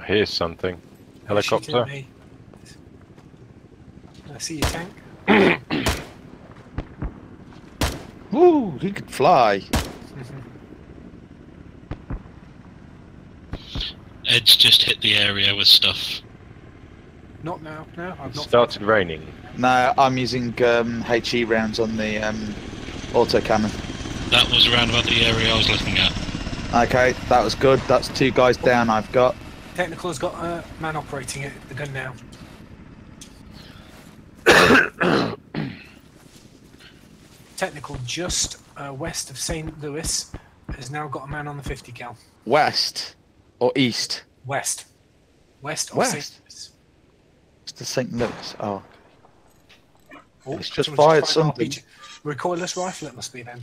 S4: Here's something. Helicopter.
S6: Shoot at me. I see your tank.
S2: Woo! He could fly.
S1: Ed's just hit the area with stuff.
S6: Not now. No, I've not.
S4: Started raining.
S2: No, I'm using HE rounds on the auto cannon.
S1: That was around about the area I was looking at.
S2: Okay, that was good. That's 2 guys down I've got.
S6: Technical has got a man operating it, the gun now. Technical just west of St. Louis has now got a man on the 50 cal.
S2: West or east?
S6: West. West of
S2: West?
S6: St. Louis.
S2: It's the St. Louis. Oh,
S6: Oh,
S2: it's just
S6: someone's
S2: fired
S6: an
S2: something.
S6: RPG. Recoilless rifle it must be then.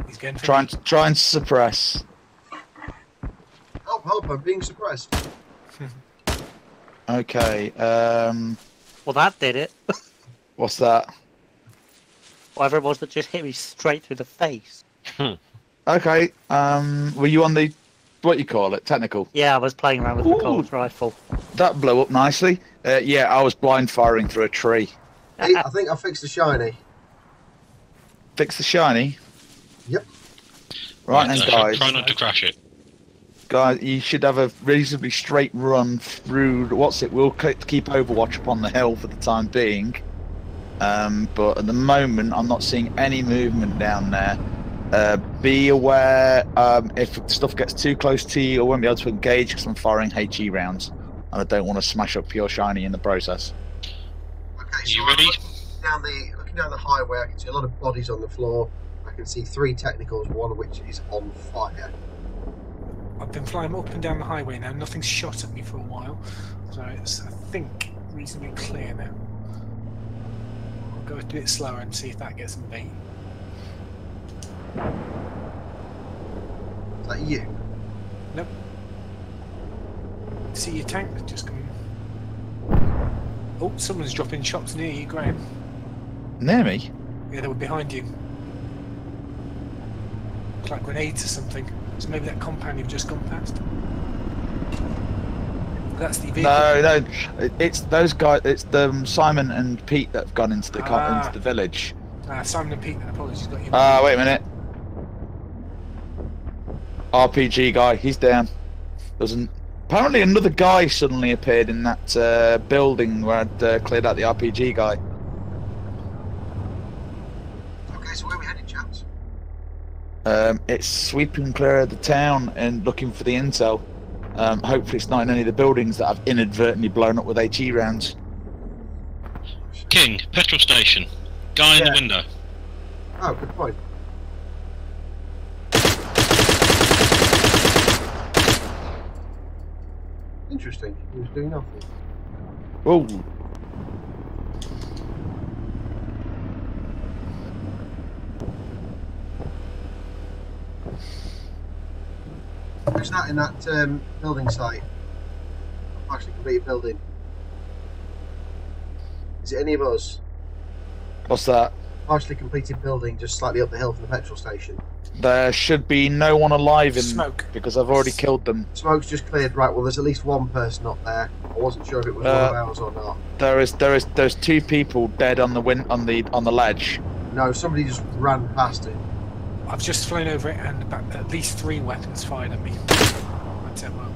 S6: He's going for
S2: Trying to suppress.
S5: Help, I'm being suppressed.
S2: Okay.
S3: Well, that did it.
S2: What's that?
S3: Whatever it was that just hit me straight through the face.
S2: Okay. Were you on the what you call it? Technical.
S3: Yeah, I was playing around with the Colt rifle.
S2: That blew up nicely. Yeah, I was blind firing through a tree.
S5: Hey, I think I fixed the shiny.
S2: Fix the shiny.
S5: Yep.
S2: Right then, guys.
S1: Try not to crash it.
S2: Guys, you should have a reasonably straight run through. What's it? We'll keep Overwatch up on the hill for the time being. But at the moment, I'm not seeing any movement down there. Be aware if stuff gets too close to you, I won't be able to engage because I'm firing HE rounds, and I don't want to smash up your shiny in the process.
S5: Okay, so
S1: You ready?
S5: Looking down the highway, I can see a lot of bodies on the floor. I can see 3 technicals, one of which is on fire.
S6: I've been flying up and down the highway now. Nothing's shot at me for a while, so it's, I think, reasonably clear now. I'll go a bit slower and see if that gets some bait.
S5: Is that you?
S6: Nope. See your tank just coming. Oh, someone's dropping shots near you, Graham.
S2: Near me?
S6: Yeah, they were behind you. Looks like grenades or something. So maybe that compound you've just gone past. That's the vehicle.
S2: No, it's those guys. It's the Simon and Pete that have gone into the into the village.
S6: Simon and Pete, apologies, got you.
S2: Wait a minute. RPG guy, he's down. Apparently another guy suddenly appeared in that building where I'd cleared out the RPG guy.
S5: Okay, so where are we headed, chaps?
S2: It's sweeping clear of the town and looking for the intel. Hopefully it's not in any of the buildings that I've inadvertently blown up with HE rounds.
S1: King, petrol station. Guy in the window.
S5: Oh, good point. Interesting. He was doing nothing.
S2: Whoa.
S5: Who's that in that building site? Actually completed building. Is it any of us?
S2: What's that?
S5: Partially completed building just slightly up the hill from the petrol station.
S2: There should be no one alive in
S6: Smoke.
S2: because I've already killed them.
S5: Smoke's just cleared. Right, well there's at least one person up there. I wasn't sure if it was one of ours or not.
S2: There's 2 people dead on the on the ledge.
S5: No, somebody just ran past it.
S6: I've just flown over it and about at least 3 weapons fired at me. That's it, well.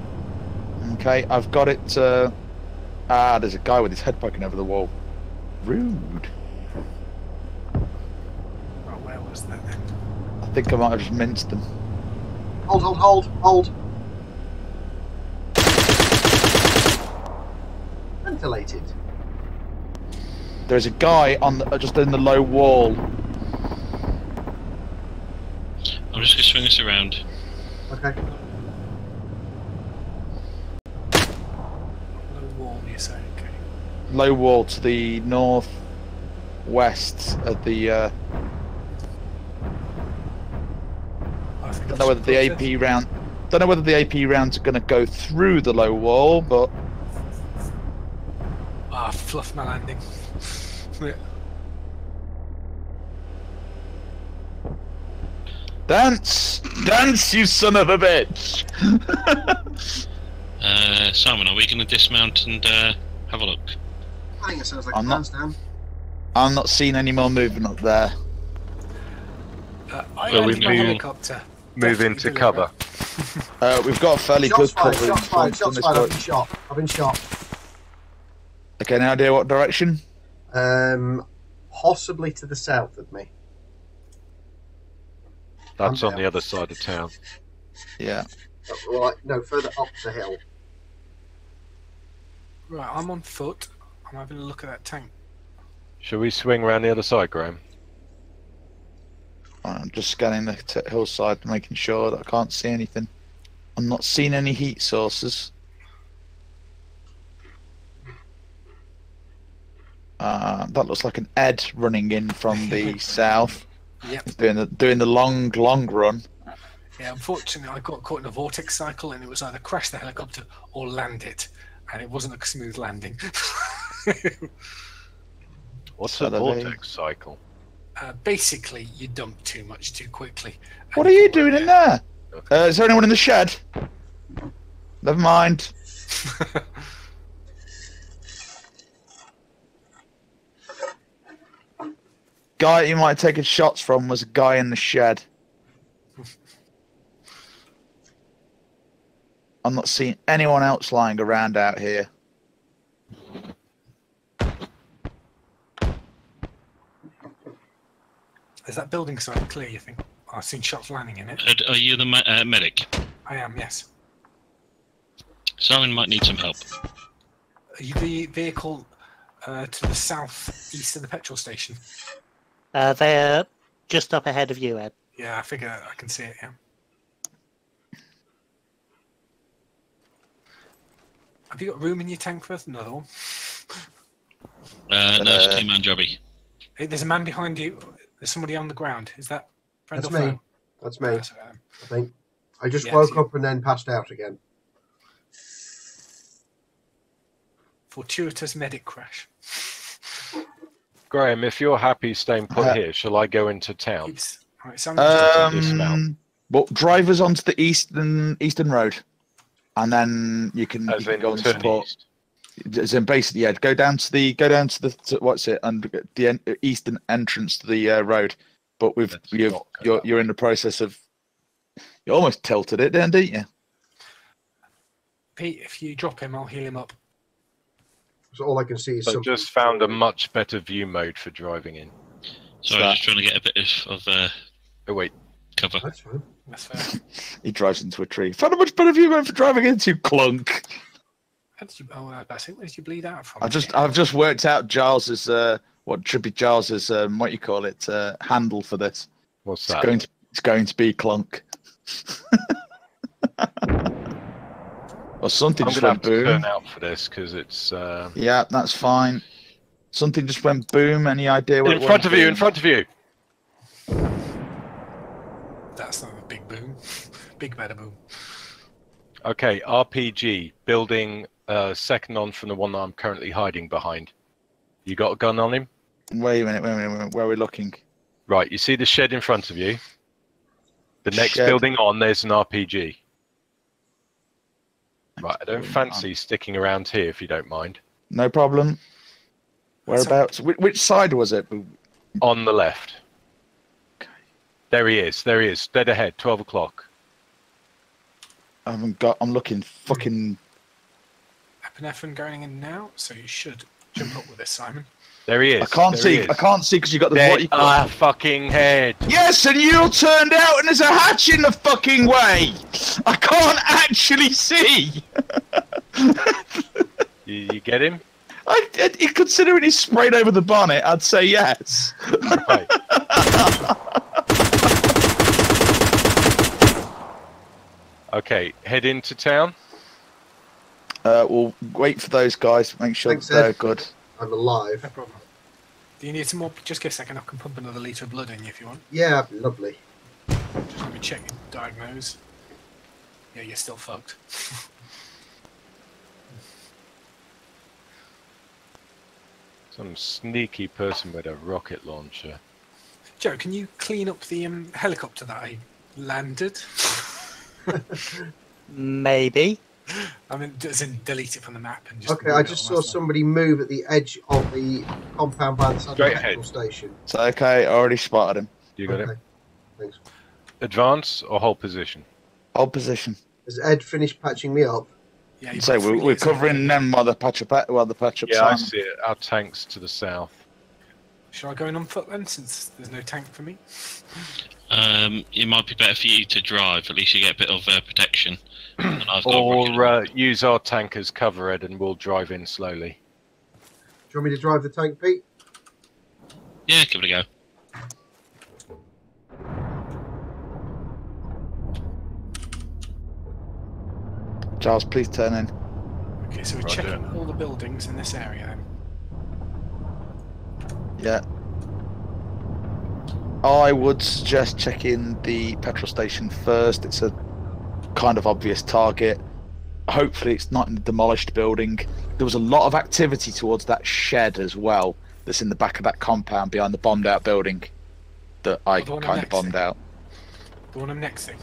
S2: Okay, I've got it. There's a guy with his head poking over the wall. Rude.
S6: Oh, where was that then?
S2: I think I might have just minced them.
S5: Hold. ventilated?
S2: There's a guy on just in the low wall.
S1: I'm just going to swing us around.
S5: Okay.
S6: Low wall, you say? Okay.
S2: Low wall to the northwest of the.
S6: I think
S2: Don't know whether the AP round. Don't know whether the AP rounds are going to go through the low wall, but
S6: Ah, fluff my landing. Yeah.
S2: dance, you son of a bitch!
S1: Simon, are we going to dismount and have a look?
S5: I think it sounds like
S2: I'm
S5: a
S2: not-
S5: plan, Stan.
S2: I'm not seeing any more movement up there.
S6: I
S4: Well, we
S6: landed my
S4: move-
S6: helicopter.
S4: Move
S6: Definitely
S4: into
S6: deliver.
S4: cover.
S2: We've got a fairly
S5: Shots
S2: good
S5: fired,
S2: cover.
S5: shots fired,
S2: in
S5: shots
S2: this
S5: fired. I've
S2: point.
S5: been shot. I've been shot.
S2: Okay, any idea what direction?
S5: Possibly to the south of me.
S4: That's
S5: I'm
S4: on the
S5: down.
S4: other side of town.
S2: Yeah.
S5: Right, no, further up the hill.
S6: Right, I'm on foot. I'm having a look at that tank.
S4: Shall we swing round the other side, Graham?
S2: I'm just scanning the hillside, making sure that I can't see anything. I'm not seeing any heat sources. That looks like an Ed running in from the south,
S6: Yep.
S2: doing the long run.
S6: Yeah, unfortunately, I got caught in a vortex cycle, and it was either crash the helicopter or land it, and it wasn't a smooth landing.
S4: What's
S2: So
S4: a
S2: they-
S4: vortex cycle?
S6: Basically, you dump too much too quickly. and
S2: What are you
S6: fall
S2: doing in
S6: there.
S2: there? Is there anyone in the shed? Never mind. Guy you might have taken shots from was a guy in the shed. I'm not seeing anyone else lying around out here.
S6: Is that building site clear, you think? Oh, I've seen shots landing in it.
S1: Are you the medic?
S6: I am, yes.
S1: Simon might need some help.
S6: Are you the vehicle to the south east of the petrol station?
S3: They're just up ahead of you, Ed.
S6: Yeah, I figure I can see it, yeah. Have you got room in your tank for another one?
S1: No, it's a two-man jobby.
S6: Hey, there's a man behind you. There's somebody on the ground. Is that friend
S5: That's
S6: or
S5: me.
S6: foe?
S5: That's me,
S6: That's,
S5: I think. I just
S6: Yeah,
S5: woke
S6: so-
S5: up and then passed out again.
S6: fortuitous medic crash.
S4: Graham, if you're happy staying put here, shall I go into town?
S6: Keeps, right, so
S4: dismount.
S2: Well, drivers onto the eastern road, and then you can
S4: As in
S2: go and
S4: turn
S2: support.
S4: east.
S2: As in basically, yeah, go down to the what's it, and the eastern entrance to the road. But with
S4: Let's not go that
S2: you're in the process of, you almost tilted it, didn't you?
S6: Pete, if you drop him, I'll heal him up.
S5: So all I can see is
S4: I
S5: some.
S4: just found a much better view mode for driving in.
S1: Sorry,
S2: So-
S1: just trying to get a bit of
S4: Oh wait,
S1: cover.
S5: That's fine.
S6: That's fair.
S2: He drives into a tree. Found a much better view for driving into clunk.
S6: How did you? Oh, that's it. Where did you bleed out from?
S2: I've just worked out Giles's what should be Giles's what you call it handle for this.
S4: what's
S2: It's
S4: that?
S2: going to be clunk. Or something
S4: I'm
S2: just
S4: gonna have
S2: went
S4: to
S2: boom.
S4: turn out for this because it's
S2: Yeah, that's fine. Something just went boom. Any idea what
S4: in front of you. In front of you.
S6: That's not a big boom. Big better boom.
S4: Okay, RPG building second on from the one that I'm currently hiding behind. You got a gun on him?
S2: Wait a minute. Where are we looking?
S4: Right, you see the shed in front of you? The next
S2: Shed.
S4: building on, there's an RPG. Right, I don't fancy sticking around here if you don't mind.
S2: No problem. Whereabouts? Which side was it?
S4: On the left. There he is, dead ahead, 12 o'clock.
S2: I haven't got. I'm looking fucking.
S6: Epinephrine going in now, so you should jump up with this, Simon.
S4: There he is.
S2: I can't
S4: there he
S2: see.
S4: is.
S2: I can't see because you got the
S4: Dead
S2: what you call.
S4: fucking head.
S2: Yes, and you turned out, and there's a hatch in the fucking way. I can't actually see.
S4: You get him?
S2: Considering he's sprayed over the bonnet, I'd say yes.
S4: Right. Okay, head into town.
S2: We'll wait for those guys. Make sure
S5: Thanks,
S2: they're
S5: Ed.
S2: good.
S5: I'm alive.
S6: No problem. Do you need some more? Just give a second. I can pump another litre of blood in you if you want.
S5: Yeah, lovely.
S6: Just let me check and diagnose. Yeah, you're still fucked.
S4: Some sneaky person with a rocket launcher.
S6: Joe, can you clean up the helicopter that I landed?
S3: Maybe.
S6: I mean, as in delete it from the map and just.
S5: Okay, I just saw somebody move at the edge of the compound by the side of the
S4: Straight
S5: petrol
S4: ahead.
S5: station.
S2: It's okay. I already spotted him.
S4: You got
S5: Okay,
S4: it.
S5: thanks.
S4: Advance or hold position?
S2: Hold position.
S5: Has Ed finished patching me up?
S6: Yeah, you've
S2: So
S6: got 3
S2: we're
S6: litres of
S2: covering
S6: blood.
S2: them while the patch up's
S4: Yeah, I
S2: on.
S4: see it. Our tank's to the south.
S6: Shall I go in on foot then, since there's no tank for me?
S1: It might be better for you to drive. At least you get a bit of protection. And I've got a rocket
S4: Or
S1: launcher.
S4: use our tank as cover, Ed, and we'll drive in slowly.
S5: Do you want me to drive the tank, Pete?
S1: Yeah, give it a go.
S2: Giles, please turn in.
S6: Okay, so we're
S4: Roger.
S6: checking all the buildings in this area then.
S2: Yeah. I would suggest checking the petrol station first. It's a kind of obvious target. Hopefully it's not in the demolished building. There was a lot of activity towards that shed as well that's in the back of that compound behind the bombed out building that I
S6: the one I'm
S2: kind of
S6: next
S2: bombed
S6: to?
S2: out.
S6: The one I'm next to.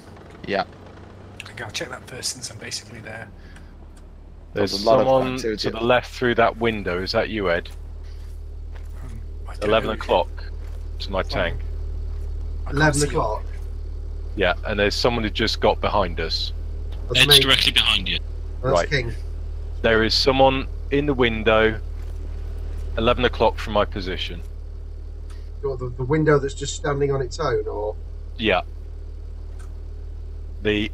S2: Yeah.
S6: Okay, I'll check that first since I'm basically there.
S4: There's
S2: There's a lot of
S4: someone
S2: activity.
S4: to the left through that window. Is that you, Ed?
S6: I don't
S4: 11
S6: know.
S4: o'clock to my tank.
S6: I can't
S5: 11
S6: see you.
S5: o'clock.
S4: Yeah, and there's someone who just got behind us.
S5: That's
S1: Ed's
S5: me.
S1: directly behind you.
S5: That's
S4: Right.
S5: King.
S4: There is someone in the window, 11 o'clock from my position.
S5: Or the window that's just standing on its own, or
S4: Yeah.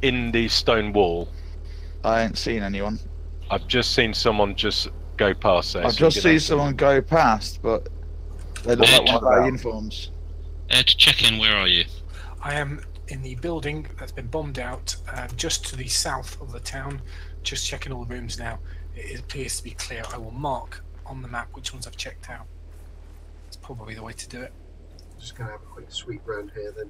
S4: In the stone wall.
S2: I ain't seen anyone.
S4: I've just seen someone just go past there.
S2: I've
S4: so
S2: just
S4: you can
S2: seen
S4: have-
S2: someone go past, but they look
S1: Ed,
S2: like one of our uniforms.
S1: Ed, check in. Where are you?
S6: I am in the building that's been bombed out, just to the south of the town. Just checking all the rooms now. It appears to be clear. I will mark on the map which ones I've checked out. It's probably the way to do it.
S5: just going to have a quick sweep round here then.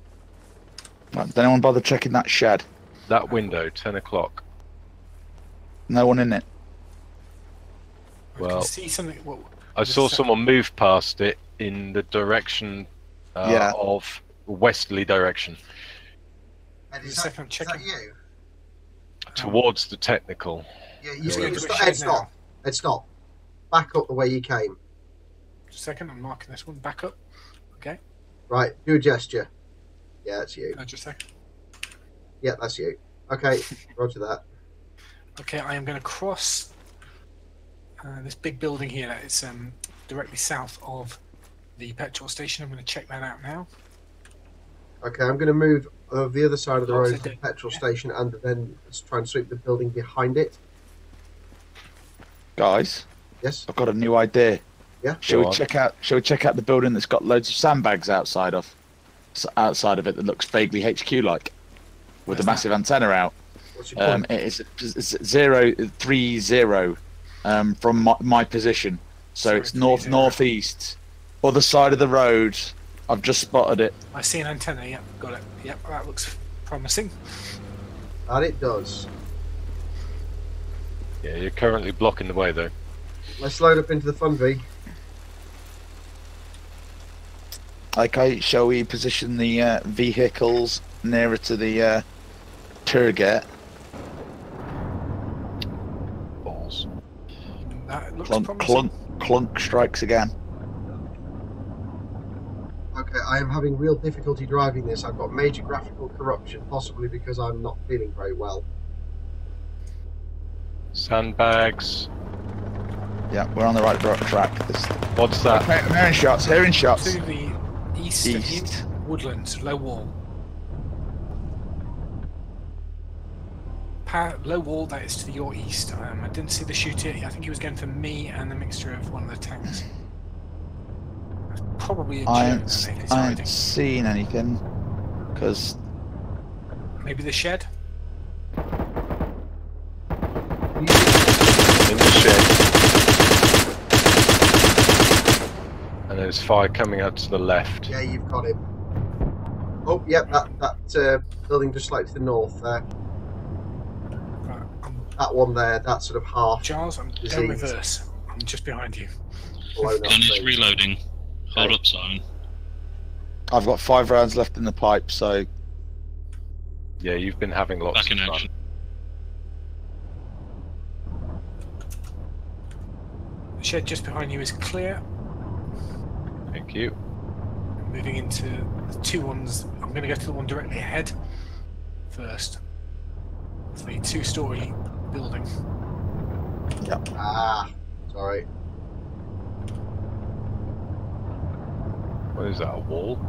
S2: Right, did anyone bother checking that shed?
S4: That window, 10 o'clock.
S2: No one in it.
S6: I
S4: Well,
S6: can see something. Well,
S4: I saw someone move past it in the direction
S2: Yeah.
S4: of westerly direction,
S5: Ed,
S6: Just a second, I'm
S5: is that
S6: checking.
S5: you?
S4: towards the technical.
S5: Yeah,
S6: Just
S5: you
S6: go to a
S5: stop.
S6: shed
S5: Ed, stop. Ed, stop. Back up the way you came.
S6: Just a second, I'm marking this one. Back up. Okay.
S5: Right, do a gesture. Yeah, that's you.
S6: Just a second.
S5: Yeah, that's you. Okay, roger that.
S6: Okay, I am going to cross this big building here. That is directly south of the petrol station. I'm going to check that out now.
S5: Okay, I'm going to move the other side of the
S6: Oh,
S5: road
S6: so
S5: to the
S6: do-
S5: petrol station and then try and sweep the building behind it.
S2: Guys,
S5: Yes?
S2: I've got a new idea.
S5: Yeah?
S2: Shall
S4: Go
S2: we
S4: on.
S2: check out? Shall we check out the building that's got loads of sandbags outside of it that looks vaguely HQ like, with a
S6: Where's
S2: massive antenna out?
S5: What's your point?
S2: It is it's 030 from my position, so it's
S6: 030.
S2: northeast, other side of the road. I've just spotted it.
S6: I see an antenna. Yep, got it. Yep, that looks promising.
S5: And it does.
S4: Yeah, you're currently blocking the way though.
S5: Let's load up into the Fun V.
S2: Okay, shall we position the vehicles nearer to the target?
S4: Balls.
S6: That looks
S2: Clunk,
S6: promising.
S2: clunk strikes again.
S5: Okay, I am having real difficulty driving this. I've got major graphical corruption, possibly because I'm not feeling very well.
S4: Sandbags.
S2: Yeah, we're on the right track.
S4: What's that?
S2: Hearing shots. Hearing shots.
S6: To the east, of
S2: East.
S6: you, woodlands, low wall. low wall that is to your east. I didn't see the shooter. I think he was going for me and a mixture of one of the tanks. That's probably a
S2: I
S6: German.
S2: ain't seen anything. Because
S6: Maybe the shed.
S4: In the shed. And there's fire coming out to the left.
S5: Yeah, you've got him. Oh, yep, that building just slightly to the north there.
S6: Right,
S5: That one there, that sort of half.
S6: Charles, I'm
S5: disease.
S6: going reverse. I'm just behind you.
S5: blown up.
S1: Gun is
S5: thing.
S1: reloading. Hold up, Simon.
S2: I've got 5 rounds left in the pipe, so
S4: Yeah, you've been having lots
S1: Back in
S4: of fun.
S1: action.
S6: The shed just behind you is clear.
S4: Thank you.
S6: Moving into the 2 ones. I'm going to go to the one directly ahead first. It's the 2-story building.
S5: Ah, sorry.
S4: What is that, a wall?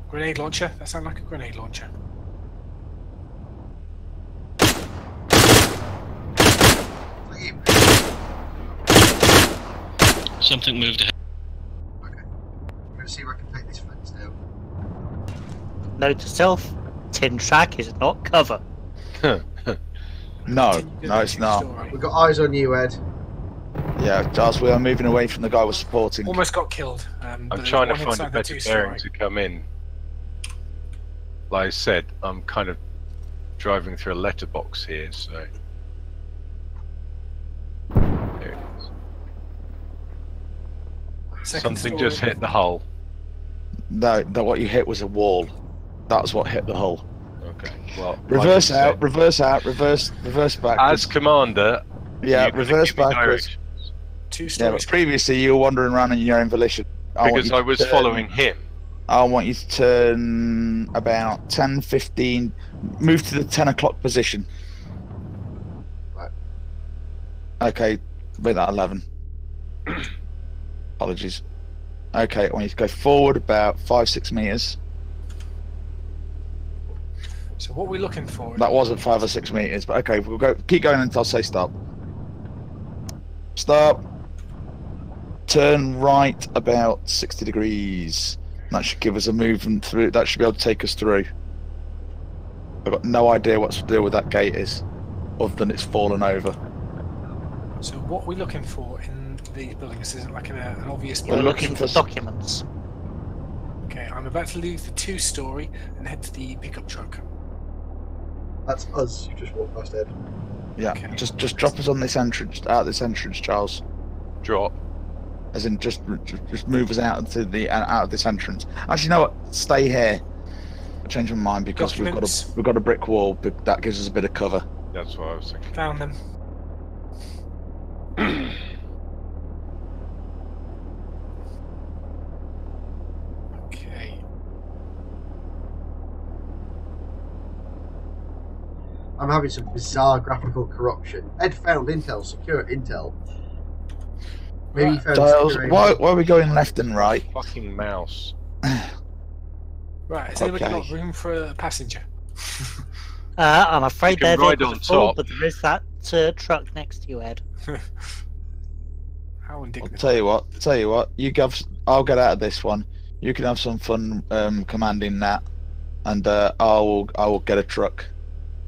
S6: Grenade launcher. That sounds like a grenade launcher.
S1: Something moved ahead.
S5: Okay. I'm going to see if I can take this fence down.
S3: Note to self: tin track is not cover.
S2: no,
S6: Continue to
S2: no,
S6: the
S2: it's not.
S6: 2-story.
S5: We've got eyes on you, Ed.
S2: Yeah, Giles, we are moving away from the guy we're supporting.
S6: Almost got killed. But
S4: I'm
S6: there's
S4: trying to
S6: one
S4: find a
S6: inside the
S4: better
S6: 2-story.
S4: bearing to come in. Like I said, I'm kind of driving through a letterbox here, so. There it is.
S6: Second
S4: Something
S6: story.
S4: just hit the hull.
S2: No, what you hit was a wall. That's what hit the hull.
S4: Okay, well.
S2: Reverse
S4: like I
S2: out,
S4: said,
S2: reverse out, reverse back.
S4: As commander,
S2: yeah,
S4: you're gonna
S2: reverse
S4: give me
S2: backwards.
S4: directions,
S6: 2
S2: Yeah,
S6: stories.
S2: but previously you were wandering around in your own volition.
S4: because I was following him.
S2: I want you to turn about 10, 15, move to the 10 o'clock position.
S5: Right.
S2: Okay, make that 11. Apologies. Okay, I want you to go forward about 5-6 meters.
S6: So what we're looking for?
S2: That wasn't 5 or 6 meters, but okay, we'll go. Keep going until I say stop. Stop. Turn right about 60 degrees. That should give us a movement through. That should be able to take us through. I've got no idea what to do with that gate is, other than it's fallen over.
S6: So what we're looking for in these buildings isn't like an obvious.
S2: We're
S3: You're
S2: looking
S3: looking
S2: for
S3: for documents.
S6: Okay, I'm about to leave the 2-story and head to the pickup truck.
S5: That's us. You just walked past Ed.
S2: Yeah,
S6: Okay.
S2: just drop us on this entrance, out this entrance, Charles.
S4: Drop.
S2: As in, just move us out to the out of this entrance. Actually, you know what? Stay here. I changed my mind because
S6: Documents.
S2: we've got a brick wall, but that gives us a bit of cover.
S4: That's what I was thinking.
S6: Found them. Okay.
S5: I'm having some bizarre graphical corruption. Ed found intel, secure intel. Maybe he found
S2: Giles,
S5: secure
S2: why
S5: intel.
S2: are we going left and right?
S4: Fucking mouse.
S6: Right, has anybody
S2: Okay.
S6: got room for a passenger?
S3: I'm afraid
S4: You can
S3: their
S4: ride
S3: vehicles
S4: on
S3: are full,
S4: top.
S3: but there is that truck next to you, Ed.
S6: How
S2: I'll
S6: indignant.
S2: tell you what. I'll get out of this one. You can have some fun commanding that, and I will get a truck.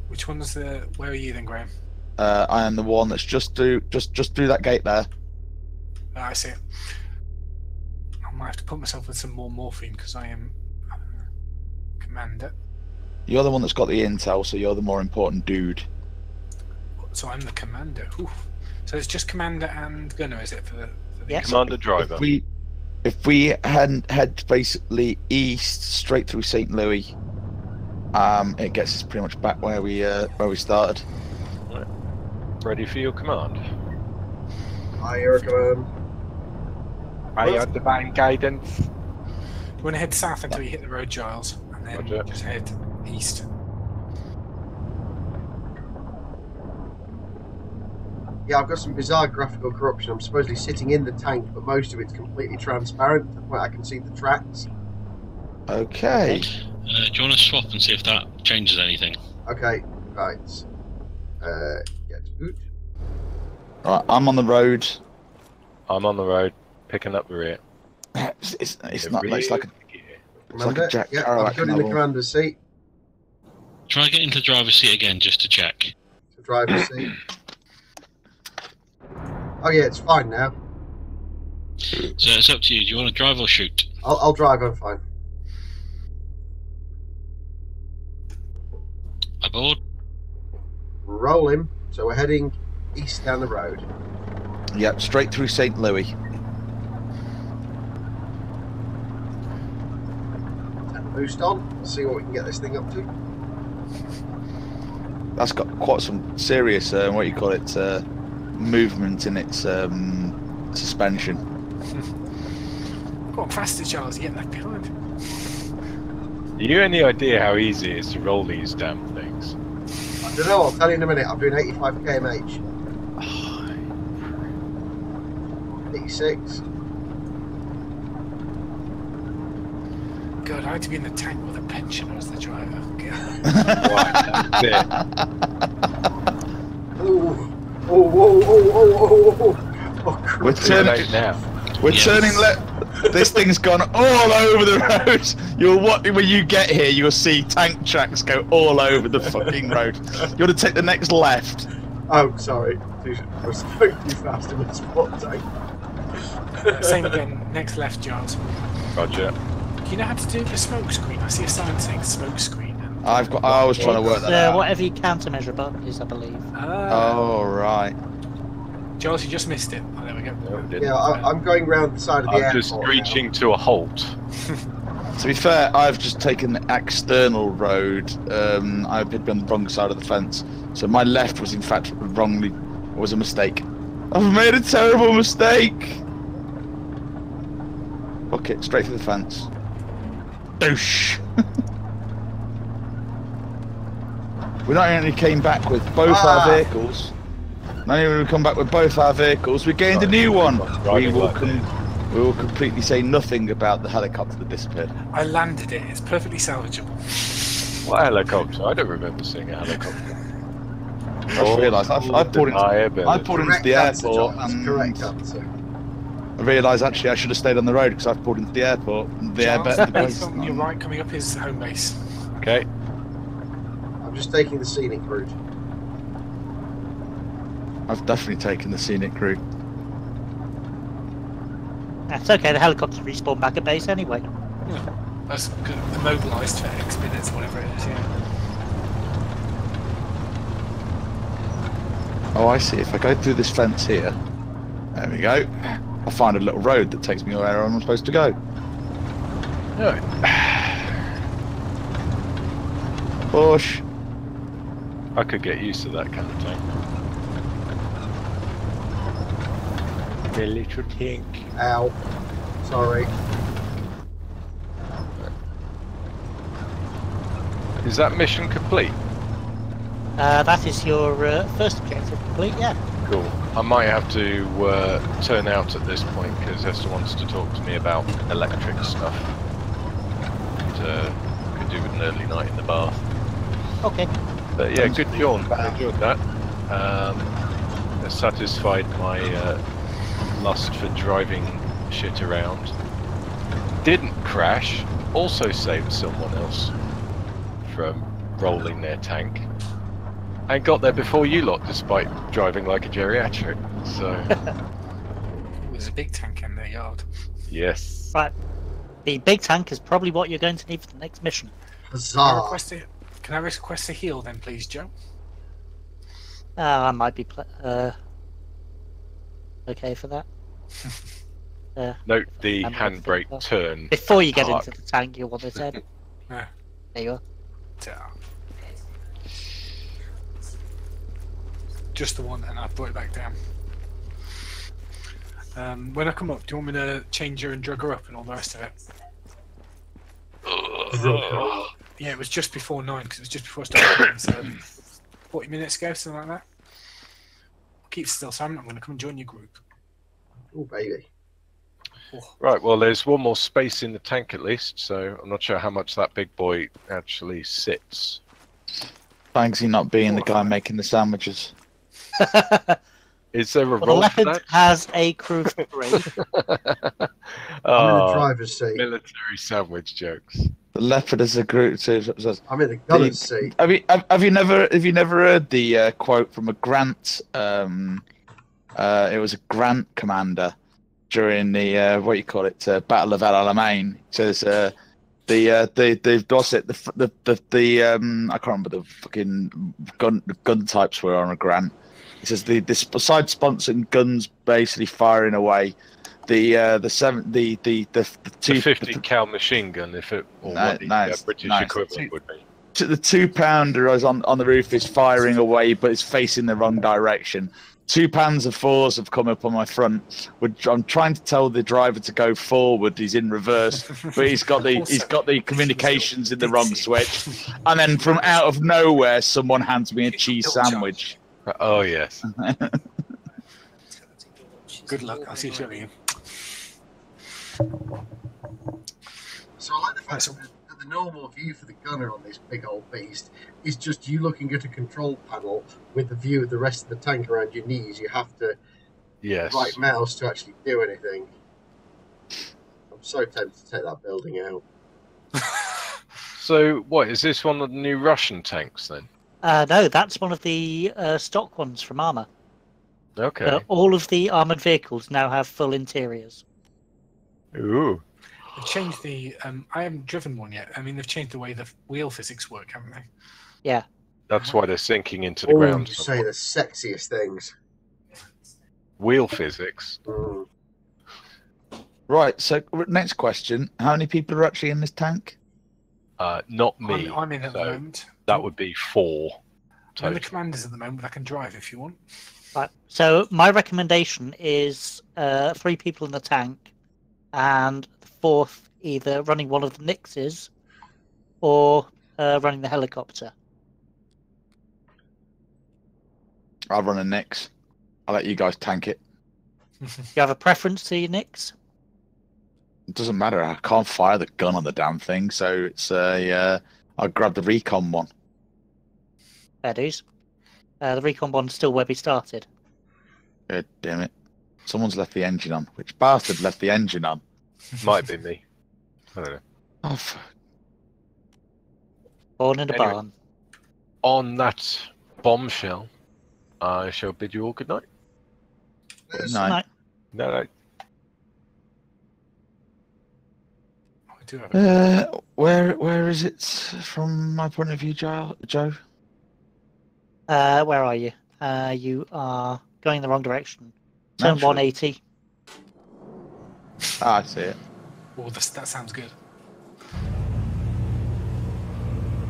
S6: Which one's the? Where are you then, Graham?
S2: I am the one that's just through that gate there.
S6: I see it. I might have to put myself with some more morphine because I am commander.
S2: You're the one that's got the intel, so you're the more important dude.
S6: So I'm the commander. Ooh. So it's just commander and gunner, is it? For the
S3: Yes.
S4: Commander driver.
S2: If we head basically east straight through St. Louis, it gets us pretty much back where we started.
S4: Ready for your command.
S5: I hear a command.
S4: I have divine guidance.
S6: You want to head south until you hit the road, Giles, and then
S4: Roger.
S6: just head east.
S5: Yeah, I've got some bizarre graphical corruption. I'm supposedly sitting in the tank, but most of it's completely transparent. To the point I can see the tracks.
S2: Okay.
S1: Do you want to swap and see if that changes anything?
S5: Okay, right. Get boot.
S2: Right, I'm on the road.
S4: I'm on the road, picking up the rear.
S2: It's not. It's like a
S5: Commander,
S2: Jack
S5: yeah,
S2: Kerouac
S5: I'm good in the
S2: novel.
S5: commander's seat.
S1: Try get into the driver's seat again just to check.
S5: The driver's seat. Oh yeah, it's fine now.
S1: So it's up to you. Do you want to drive or shoot?
S5: I'll drive. I'm fine.
S1: Aboard.
S5: Roll him. So we're heading east down the road.
S2: Yep, straight through St. Louis.
S5: Turn the boost on. See what we can get this thing up to.
S2: That's got quite some serious, what you call it, movement in its suspension.
S6: Go on faster, Charles. You get left behind.
S4: You any idea how easy it is to roll these damn things?
S5: I don't know. I'll tell you in a minute. I'm doing 85 kmh. 86.
S6: God, I had to be in the tank with a pensioner as the driver. God.
S4: Right, that's it.
S5: Oh, oh.
S2: We're
S4: Too
S2: turning.
S4: late now.
S2: We're
S1: Yes.
S2: turning left. This thing's gone all over the road. When you get here, you'll see tank tracks go all over the fucking road. You want to take the next left.
S5: Oh, sorry. I was going too fast in my spot tank.
S6: Same again. Next left, Charles.
S4: Roger.
S6: Do you know how to do the smoke screen? I see a sign saying smoke screen.
S2: I was trying to work that out.
S3: Whatever your countermeasure button is, I believe.
S2: Oh right.
S6: Charles, you just missed it. Oh, there we go.
S4: No, we didn't.
S5: Yeah, I'm going round the side of the
S4: I'm
S5: airport.
S4: just screeching to a halt.
S2: To be fair, I've just taken the external road. I've been on the wrong side of the fence, so my left was in fact was a mistake. I've made a terrible mistake. Okay, straight through the fence. Doosh. We not only came back with both our vehicles. Not only did we come back with both our vehicles, we gained a new one. We will completely say nothing about the helicopter that disappeared.
S6: I landed it. It's perfectly salvageable.
S4: What helicopter? I don't remember seeing a helicopter.
S2: I just realised I pulled into the airport
S5: That's
S2: and
S5: correct answer.
S2: I realised actually I should have stayed on the road because I've pulled into the airport.
S6: Charles, the base on your right coming up is home base.
S4: Okay.
S5: I'm just taking the scenic route.
S2: I've definitely taken the scenic route.
S3: That's okay, the helicopters respawn back at base anyway.
S6: Yeah. That's good. Immobilised for X minutes, whatever it is, yeah.
S2: Oh, I see. If I go through this fence here, there we go. I'll find a little road that takes me where I'm supposed to go.
S4: No.
S2: Push.
S4: I could get used to that kind of thing. A little tank.
S5: Ow. Sorry.
S4: Is that mission complete?
S3: That is your first objective complete, yeah.
S4: Cool. I might have to turn out at this point because Esther wants to talk to me about electric stuff. And, could do with an early night in the bath.
S3: Okay.
S4: But yeah, good yawn. I enjoyed that. It satisfied my lust for driving shit around. Didn't crash. Also saved someone else from rolling their tank. And got there before you lot, despite driving like a geriatric. So.
S6: There's a big tank in their yard.
S4: Yes.
S3: Right. The big tank is probably what you're going to need for the next mission.
S5: Huzzah!
S6: Can I request a heal then, please, Joe?
S3: I might be okay for that.
S4: Note the
S3: I'm
S4: handbrake
S3: gonna-
S4: turn.
S3: Before you get
S4: Park.
S3: into the tank, you'll want it said.
S6: Yeah.
S3: There you are.
S6: Just the one, and I've brought it back down. When I come up, do you want me to change her and drug her up and all the rest of it? Yeah, it was just before 9 because it was just before I started. So 40 minutes ago, something like that. Keep still, Simon. I'm going to come and join your group.
S5: Oh, baby.
S4: Right, well, there's one more space in the tank at least, so I'm not sure how much that big boy actually sits.
S2: Thanks, he not being the guy
S6: 4 or 5.
S2: making the sandwiches.
S4: Is there a
S3: Well, the
S4: role for
S3: Leopard
S4: that?
S3: has a crew of 3.
S5: I'm in the
S4: Oh,
S5: driver's seat.
S4: military sandwich jokes.
S2: The Leopard is a group.
S5: I'm in the gunner's seat.
S2: Have you never heard the quote from a Grant? It was a Grant commander during the what you call it, Battle of El Alamein. It says what's it, I can't remember the fucking gun types were on a Grant. It says besides sponsoring guns, basically firing away. The
S4: 50 cal machine gun, if it or
S2: No,
S4: what the
S2: nice,
S4: British
S2: nice.
S4: equivalent would be.
S2: The 2-pounder is on the roof is firing away, but it's facing the wrong direction. 2 Panzer IVs have come up on my front. I'm trying to tell the driver to go forward. He's in reverse, but he's got the communications in the wrong switch. And then from out of nowhere, someone hands me a cheese sandwich.
S4: Oh yes.
S6: Good luck. I'll see you shortly.
S5: So I like the fact that the normal view for the gunner on this big old beast is just you looking at a control panel with the view of the rest of the tank around your knees. You have to right mouse to actually do anything. I'm so tempted to take that building out.
S4: So what is this one of the new Russian tanks then?
S3: No, that's one of the stock ones from Arma.
S4: Okay.
S3: All of the armoured vehicles now have full interiors.
S4: Ooh.
S6: They've changed the. I haven't driven one yet. I mean, they've changed the way the wheel physics work, haven't they?
S3: Yeah.
S4: That's why they're sinking into the ground.
S5: You say the sexiest things.
S4: Wheel physics.
S5: Mm.
S2: Right. So next question: how many people are actually in this tank?
S4: Not me.
S6: I'm in at the moment.
S4: That would be 4.
S6: I'm the commanders at the moment. I can drive if you want.
S3: Right. So my recommendation is 3 people in the tank, and the 4th either running one of the Nixes or running the helicopter.
S2: I'll run a Nix. I'll let you guys tank it.
S3: You have a preference to your Nix?
S2: It doesn't matter. I can't fire the gun on the damn thing, so it's I'll grab the recon one.
S3: Fair dues. The recon one's still where we started.
S2: God damn it! Someone's left the engine on. Which bastard left the engine on?
S4: Might be me. I don't know.
S2: Oh, fuck.
S3: Born in a
S4: Anyway.
S3: barn.
S4: On that bombshell, I shall bid you all good night.
S2: No.
S3: Night.
S4: No.
S6: I do have it.
S2: Where is it from my point of view, Joe?
S3: Where are you? You are going in the wrong direction. Turn
S2: Naturally.
S3: 180.
S2: Ah, I see it.
S6: Oh, that sounds good.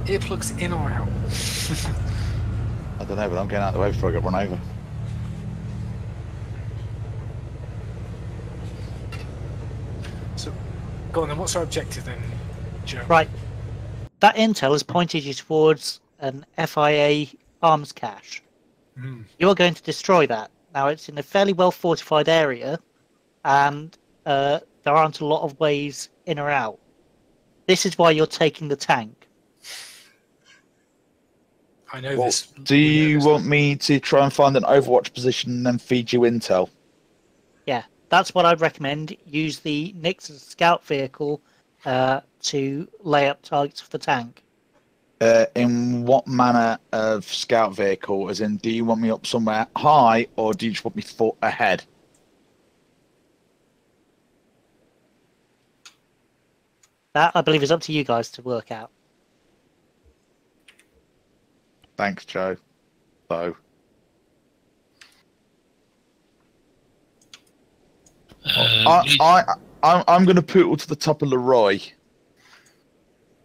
S6: Earplugs in or out?
S2: I don't know, but I'm getting out of the way before I get run over.
S6: So, go on then. What's our objective then, Joe?
S3: Right. That intel has pointed you towards an FIA arms cache.
S6: Mm.
S3: You are going to destroy that. Now, it's in a fairly well fortified area, and there aren't a lot of ways in or out. This is why you're taking the tank.
S6: I know
S2: Well,
S6: this.
S2: do you want me to try and find an Overwatch position and then feed you intel?
S3: Yeah, that's what I'd recommend. Use the Nix as a scout vehicle to lay up targets for the tank.
S2: In what manner of scout vehicle? As in, do you want me up somewhere high, or do you just want me ahead?
S3: That, I believe, is up to you guys to work out.
S2: Thanks, Joe. So, I'm going to poodle to the top of Leroy,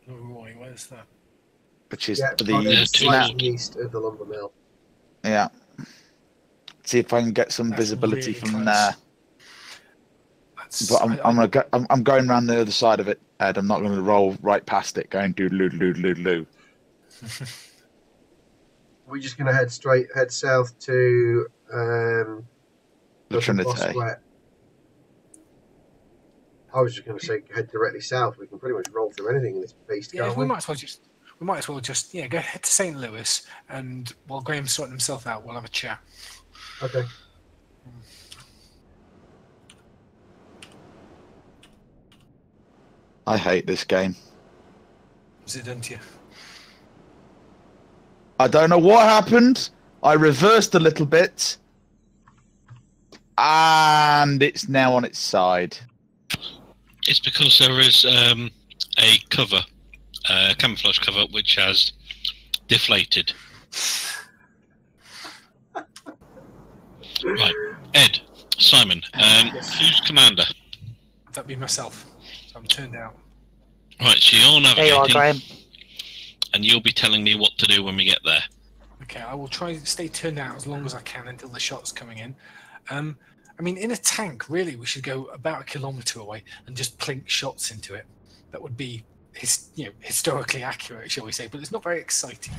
S6: Oh, Roy, where's that?
S2: which is
S5: Yeah,
S2: the
S5: slightly east of the lumber mill.
S2: yeah. See if I can get some
S6: That's
S2: visibility
S6: really
S2: from
S6: close.
S2: there. But I'm going around the other side of it, Ed. I'm not going to roll right past it, going doodle doodle doodle doodle.
S5: We're just going to head south to
S2: The Trinity.
S5: Square. I was just going to say head directly south. We can pretty much roll through anything in this beast,
S6: Yeah,
S5: can't
S6: we might as well just go head to St. Louis, and while Graham's sorting himself out, we'll have a chat.
S5: Okay.
S2: I hate this game.
S6: What's it done to you?
S2: I don't know what happened. I reversed a little bit. And it's now on its side.
S1: It's because there is a cover, camouflage cover, which has deflated. Right, Ed, Simon, who's commander?
S6: That'd be myself. So I'm turned out.
S1: Right, so you're
S3: There you are,
S1: navigating,
S3: Graham.
S1: and you'll be telling me what to do when we get there.
S6: Okay, I will try to stay turned out as long as I can until the shot's coming in. I mean, in a tank, really, we should go about 1 kilometre away and just plink shots into it. That would be, historically accurate, shall we say? But it's not very exciting.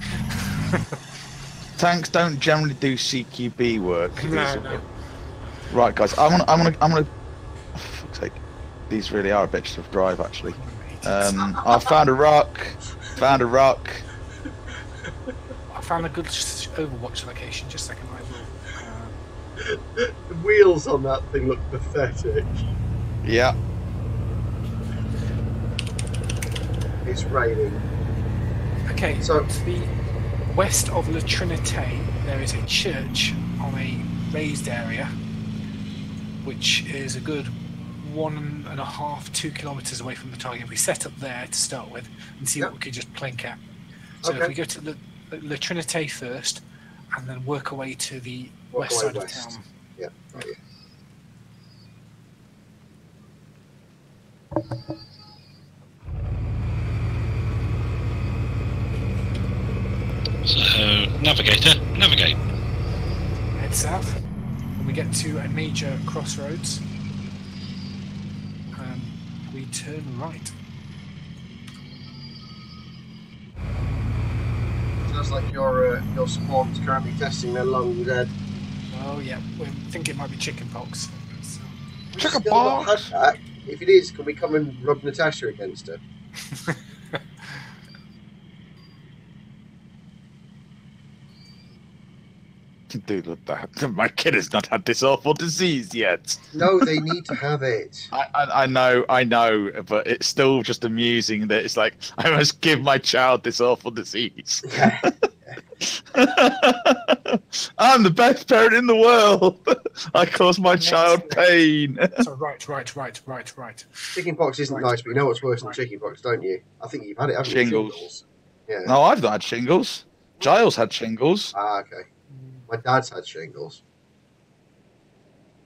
S2: Tanks don't generally do CQB work.
S6: No.
S2: Right, guys, I'm gonna. For fuck's sake, these really are a bitch to drive, actually. I found a rock. I
S6: found a good Overwatch location. Just a second, I will.
S5: The wheels on that thing look pathetic.
S2: Yeah.
S5: It's raining.
S6: Okay, so to the west of La Trinité, there is a church on a raised area, which is a good 1.5–2 kilometres away from the target. We set up there to start with and see what we could just plink at. So if we go to La Trinité first, and then work our way to the west side of town.
S5: Yeah, right here.
S1: So, navigator, navigate.
S6: Head south. When we get to a major crossroads, we turn right.
S5: Sounds like your spawn's currently testing their lungs, Ed.
S6: Oh yeah, we think it might be chicken pox. So.
S2: Chicken
S5: Still not
S2: pox.
S5: had that. If it is, can we come and rub Natasha against her?
S2: Dude, my kid has not had this awful disease yet.
S5: No, they need to have it.
S2: I know, but it's still just amusing that it's like, I must give my child this awful disease. I'm the best parent in the world. I cause my child pain.
S6: So right.
S5: Chickenpox isn't nice, but you know what's worse than chickenpox, don't you? I think you've had it, haven't you?
S2: Shingles.
S5: Yeah.
S2: No, I've not had shingles. Giles had shingles.
S5: Ah, okay. My dad's had shingles.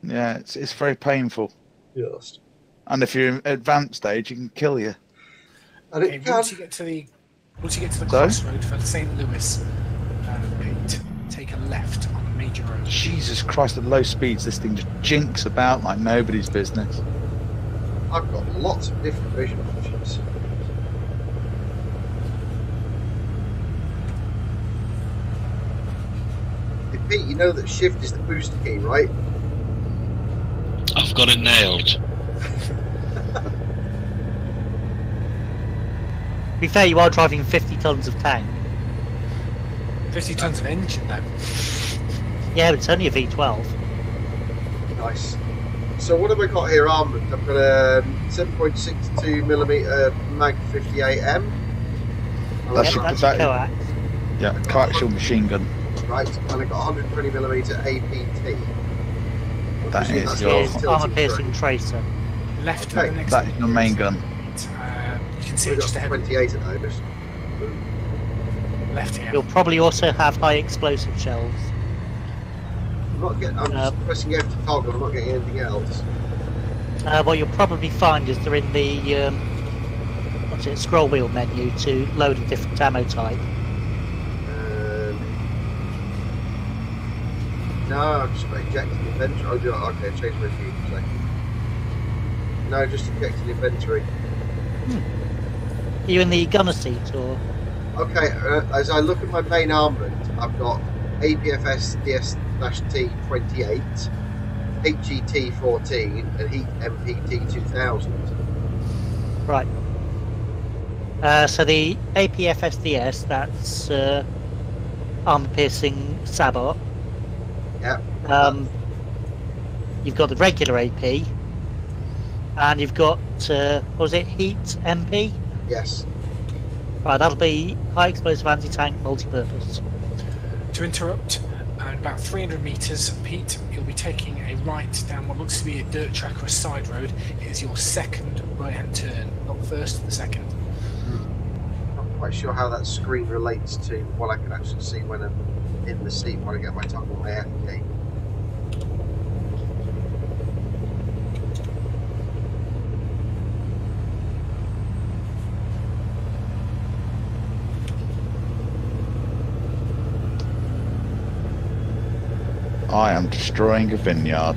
S2: Yeah, it's very painful.
S5: Yes.
S2: And if you're in advanced stage, it can kill you.
S5: And
S6: Okay,
S5: it can.
S6: once you get to the crossroad for St. Louis, take a left on a major road.
S2: Jesus Christ, at low speeds, this thing just jinks about like nobody's business.
S5: I've got lots of different vision options. Hey, Pete, you know that shift is the booster key, right?
S1: I've got it nailed.
S3: To be fair, you are driving 50 tons of tank.
S6: 50 tons of engine, though.
S3: Yeah, but it's only a V12.
S5: Nice. So what have I got here armoured? I've got a 7.62mm Mag 58M.
S2: That's
S3: Yep, that's
S2: that-
S3: a coax.
S2: Yeah, coaxial machine gun.
S5: Right, and I've got 120mm APT.
S2: That is
S5: That's
S2: your-
S5: the tilted
S3: Armor piercing
S5: front.
S3: tracer.
S6: Left
S5: Okay,
S6: to the next
S2: That is your main gun.
S6: You can see
S5: We've
S6: it just
S5: got
S6: ahead.
S5: 28 of those.
S6: Left here.
S3: You'll probably also have high explosive shells.
S5: I'm just pressing F to toggle, I'm not getting anything else.
S3: What you'll probably find is they're in the scroll wheel menu to load a different ammo type.
S5: No, I've just got ejected inventory. I'll do it. Okay, change my view for a second. No, just ejected inventory.
S3: Are you in the gunner seat or?
S5: Okay, as I look at my main armament, I've got APFS DS-T 28, HET-14 and Heat MPT-2000.
S3: Right. So the APFSDS, that's armor-piercing Sabot.
S5: Yeah.
S3: You've got the regular AP, and you've got, what was it, Heat MP?
S5: Yes.
S3: Right, that'll be high explosive anti-tank multi-purpose.
S6: To interrupt, at about 300 metres, Pete, you'll be taking a right down what looks to be a dirt track or a side road. It is your second right-hand turn, not the first, the second.
S5: Not quite sure how that screen relates to what I can actually see when I'm in the seat when I get my tongue on my F key.
S2: I am destroying a vineyard.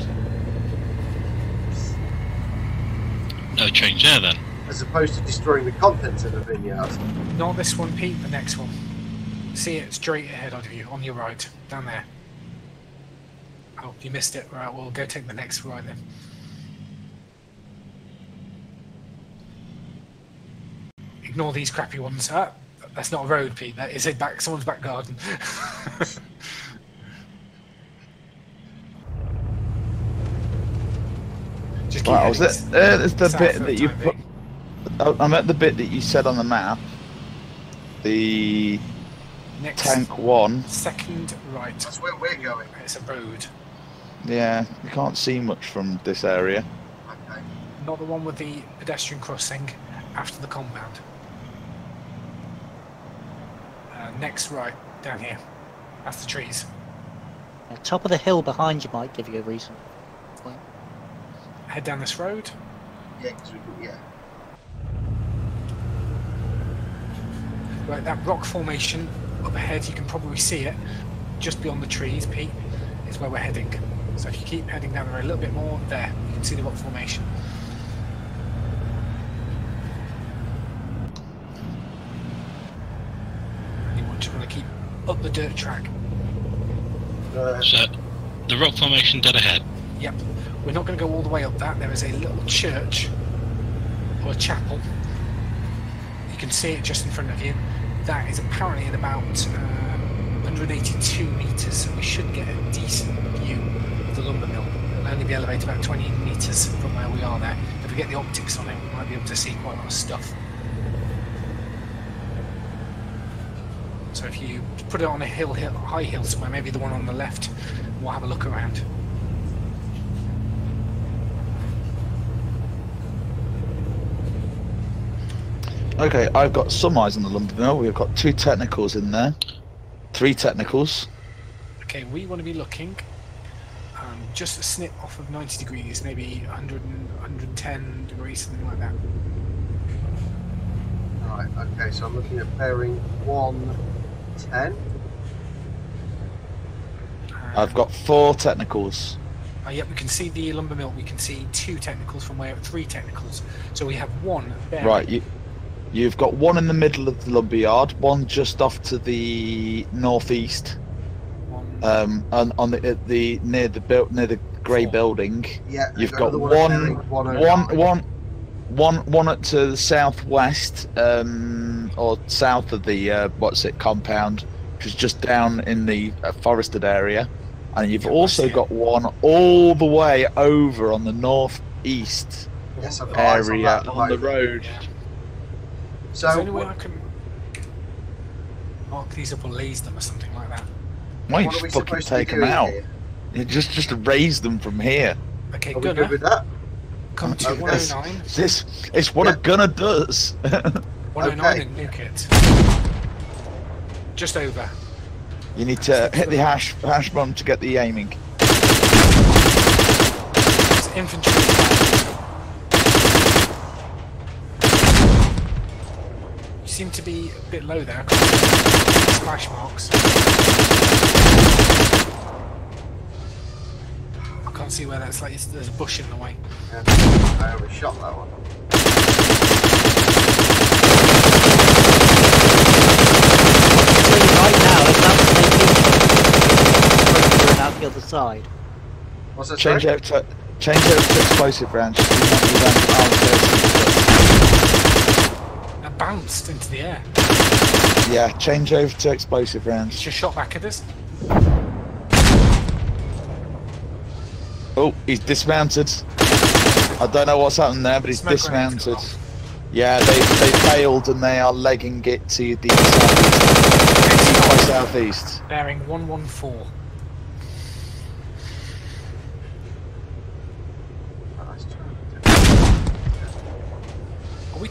S1: No change there then.
S5: As opposed to destroying the contents of the vineyard.
S6: Not this one, Pete, the next one. See it straight ahead of you, on your right, down there. Oh, you missed it. Right, we'll go take the next right then. Ignore these crappy ones. That's not a road, Pete. That is someone's back garden. Just keep
S2: Right, there's the
S6: south
S2: bit
S6: for
S2: that
S6: the
S2: you
S6: time
S2: put. I'm at the bit that you said on the map. The
S6: Next,
S2: tank one.
S6: second right.
S5: That's where we're going.
S6: It's a road.
S2: Yeah, you can't see much from this area.
S5: Okay.
S6: Not the one with the pedestrian crossing after the compound. Next right, down here. That's the trees.
S3: Top of the hill behind you might give you a reason.
S6: Head down this road.
S5: Yeah, because yeah.
S6: Right, that rock formation up ahead, you can probably see it just beyond the trees, Pete, is where we're heading. So if you keep heading down the road a little bit more, there, you can see the rock formation. And you just want to keep up the dirt track.
S1: So, the rock formation dead ahead.
S6: Yep. We're not going to go all the way up that. There is a little church or a chapel. You can see it just in front of you. That is apparently at about 182 metres, so we should get a decent view of the lumber mill. It'll only be elevated about 20 metres from where we are there. If we get the optics on it, we might be able to see quite a lot of stuff. So if you put it on a high hill somewhere, maybe the one on the left, we'll have a look around.
S2: Okay, I've got some eyes on the lumber mill. We've got 2 technicals in there. 3 technicals.
S6: Okay, we want to be looking just a snip off of 90 degrees, maybe 100 and 110 degrees, something like that.
S5: Right, okay, so I'm looking at bearing 110.
S2: I've got 4 technicals.
S6: Yep, we can see the lumber mill. We can see 2 technicals from where 3 technicals. So we have 1 bearing.
S2: Right, you've got 1 in the middle of the lumber yard, 1 just off to the northeast. On the near the grey building.
S5: Yeah,
S2: You've got
S5: one
S2: to the southwest, or south of the compound, which is just down in the forested area, and you've also got 1 all the way over on the northeast
S5: yes, I've got eyes on
S2: area
S5: that
S2: on the road.
S6: Yeah.
S5: So
S6: Is there any way I can mark these up or laze them or something like that?
S2: Why
S5: what
S2: don't
S5: are we
S2: you fucking
S5: supposed to be
S2: take them
S5: doing
S2: out?
S5: here?
S2: You just raise them from here.
S6: Okay,
S5: Are we
S6: Gunner,
S5: good with that?
S6: come to
S5: Okay.
S6: 109.
S2: It's what a gunner does.
S6: 109
S5: Okay.
S6: and nuke it. Just over.
S2: You need to hit the hash button to get the aiming.
S6: It's infantry. You seem to be a bit low there. Splash marks. I can't see where that's like. There's a bush in the way.
S5: Yeah, I overshot that one.
S3: Right now, it's absolutely out the other side.
S5: What's that?
S2: Change
S5: Sorry?
S2: over to explosive rounds. Just do not do that
S6: That bounced into the air.
S2: yeah, change over to explosive
S6: It's
S2: rounds.
S6: just shot back at us.
S2: Oh, he's dismounted. I don't know what's happened there, but he's
S6: Smoke grenades
S2: dismounted.
S6: gone off.
S2: Yeah, they failed and they are legging it to the southeast.
S6: Bearing 114. Are we?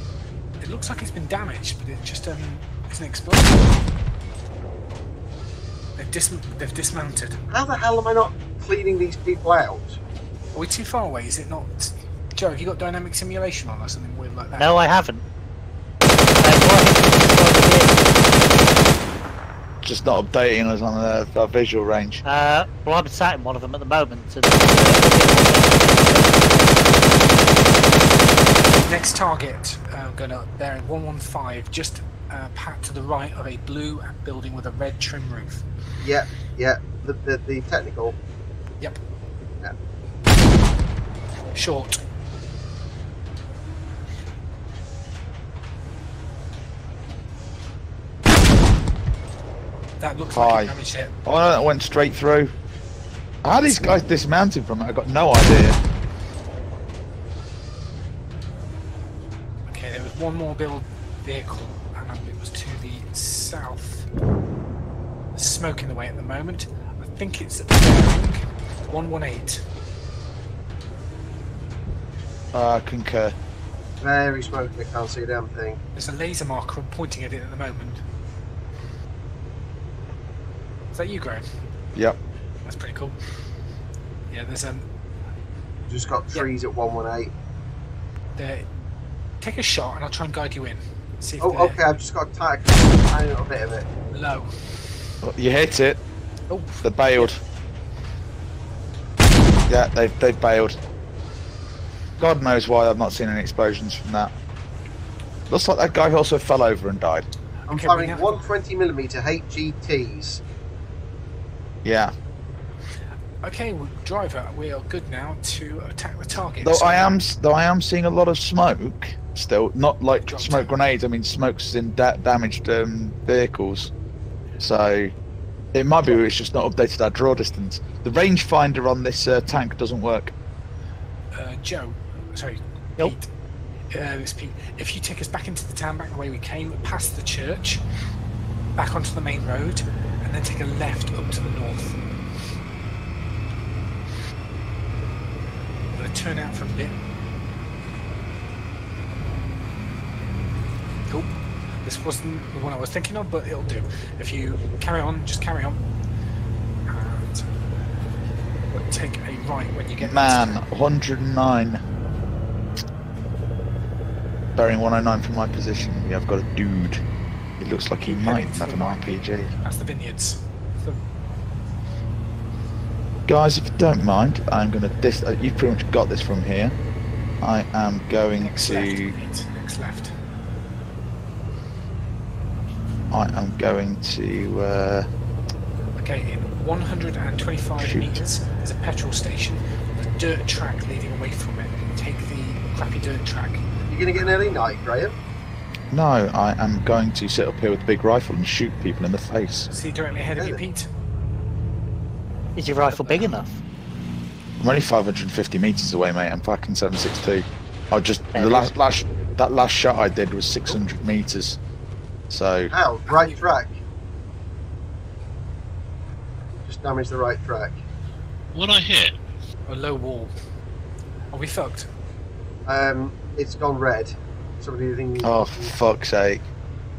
S6: It looks like it's been damaged, but it just isn't exploding. They've dismounted.
S5: How the hell am I not cleaning these people out?
S6: Are we too far away? Is it not? Joe, have you got dynamic simulation on or something weird like that?
S3: No, I haven't.
S2: Just not updating us on our visual range.
S3: Well, I'm sat in one of them at the moment. And,
S6: Next target, going up bearing 115, just pat to the right of a blue building with a red trim roof.
S5: Yeah. The technical.
S6: Yep.
S5: Yeah.
S6: Short. That looks like
S2: Hi.
S6: a damaged hit.
S2: Oh, no, that went straight through. How are these guys dismounted from it? I got no idea.
S6: Okay, there was one more build vehicle, and it was to the south. There's smoke in the way at the moment. I think it's bearing 118.
S2: Concur.
S5: Very smoky. I can't see a damn thing.
S6: There's a laser marker pointing at it at the moment. Is that you, Graham?
S2: Yep.
S6: That's pretty cool. Yeah, there's
S5: Just got trees at 118.
S6: there. Take a shot, and I'll try and guide you in. See if
S5: Oh,
S6: they're
S5: okay. I've just got a tiny little bit of it.
S6: low.
S2: You hit it.
S6: Oh,
S2: They bailed. Yeah, they've bailed. God knows why I've not seen any explosions from that. Looks like that guy also fell over and died.
S5: I'm
S6: Okay,
S5: firing
S6: we have-
S5: 120mm HGTs.
S2: Yeah.
S6: okay, well, driver, we are good now to attack the target.
S2: Though
S6: So-
S2: I am seeing a lot of smoke still. Not like
S6: Dropped
S2: smoke
S6: it.
S2: grenades. I mean smokes in damaged vehicles. So it might be it's just not updated our draw distance. The rangefinder on this tank doesn't work.
S6: Joe, sorry,
S3: Nope.
S6: Pete. It's Pete. If you take us back into the town, back the way we came, past the church, back onto the main road, and then take a left up to the north. I'm going to turn out for a bit. Cool. This wasn't the one I was thinking of, but it'll do. If you carry on, just carry on. And we'll take a right when you get
S2: Man,
S6: into town.
S2: 109. Bearing 109 from my position. Yeah, I've got a dude. It looks like he
S6: Keep
S2: might
S6: heading to
S2: have
S6: the
S2: an
S6: right.
S2: RPG.
S6: That's the vineyards. So,
S2: Guys, if you don't mind, I'm going to you've pretty much got this from here. I am going
S6: next
S2: to.
S6: left, Pete. Next left.
S2: I am going to.
S6: Okay, in 125
S2: Shoot.
S6: metres, there's a petrol station with a dirt track leading away from it. Take the crappy dirt track.
S5: You're going to get an early night, Graham?
S2: No, I am going to sit up here with a big rifle and shoot people in the face.
S6: See directly ahead of you,
S5: Really?
S6: Pete.
S3: is your rifle big enough?
S2: I'm only 550 meters away, mate. I'm fucking 762. I just
S3: There
S2: the
S3: it
S2: that last shot I did was 600 meters. So
S5: Ow, right track. Just damaged the right track.
S1: What I hit?
S6: A low wall. Are we fucked?
S5: It's gone red. Somebody thinking
S2: oh for fuck's sake.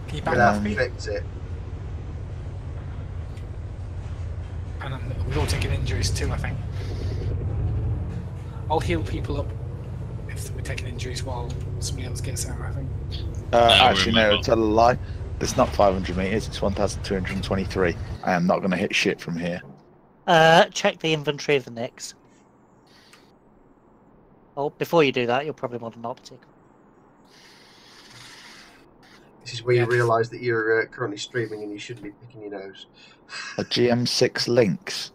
S6: Can you back
S5: we'll have
S6: off,
S5: to
S6: Pete?
S5: fix it.
S6: And we've all taken injuries too, I think. I'll heal people up if we're taking injuries while somebody else gets out, I think.
S2: Actually, no,
S1: remember.
S2: tell a lie. It's not 500 meters. It's 1,223. I am not going to hit shit from here.
S3: Check the inventory of the Nix. Oh, before you do that, you'll probably want an optic.
S5: This is where you
S6: Yeah.
S5: realise that you're currently streaming and you shouldn't be picking your nose.
S2: A GM6 Lynx.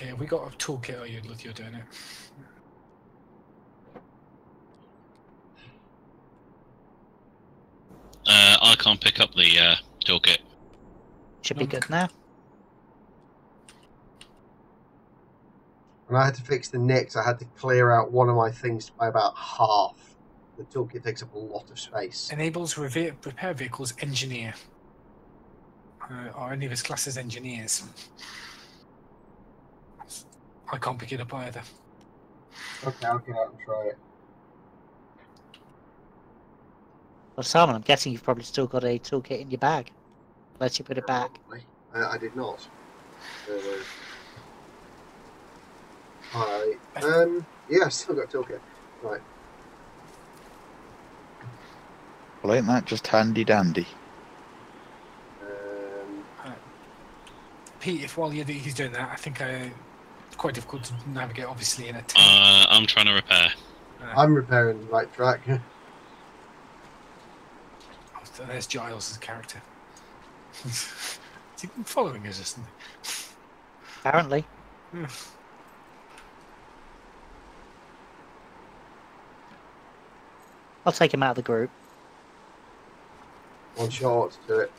S6: Okay, have we got a toolkit or you're doing it?
S1: I can't pick up the toolkit.
S3: Should be good now.
S5: When I had to fix the nicks, I had to clear out one of my things by about half. The toolkit takes up a lot of space.
S6: Enables repair vehicles engineer. Are any of his classes engineers? I can't pick it up either.
S5: Okay, I'll get out and try it.
S3: Well, Simon, I'm guessing you've probably still got a toolkit in your bag. Unless you put it back.
S5: I did not. Yeah, I've still got a toolkit. Right.
S2: Well, ain't that just handy dandy?
S6: Pete, if while he's doing that, I think it's quite difficult to navigate, obviously, in a tank.
S1: I'm trying to repair.
S5: I'm repairing the right track.
S6: So there's Giles' character. Is he following us, isn't he?
S3: Apparently. I'll take him out of the group.
S5: One shot to it.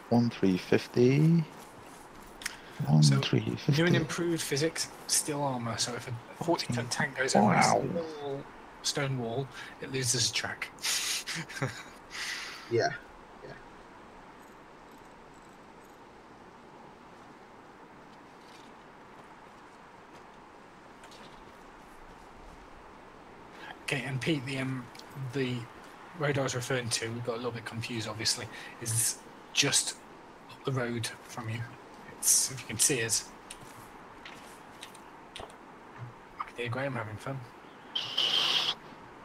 S2: One 350. One
S6: So,
S2: 350.
S6: doing improved physics, still armor. So if a 40-ton tank goes over a small stone wall, it loses a track.
S5: Yeah.
S6: Okay, and Pete, the road I was referring to, we got a little bit confused, obviously, is just up the road from you. It's, if you can see us. I can hear Graham having fun.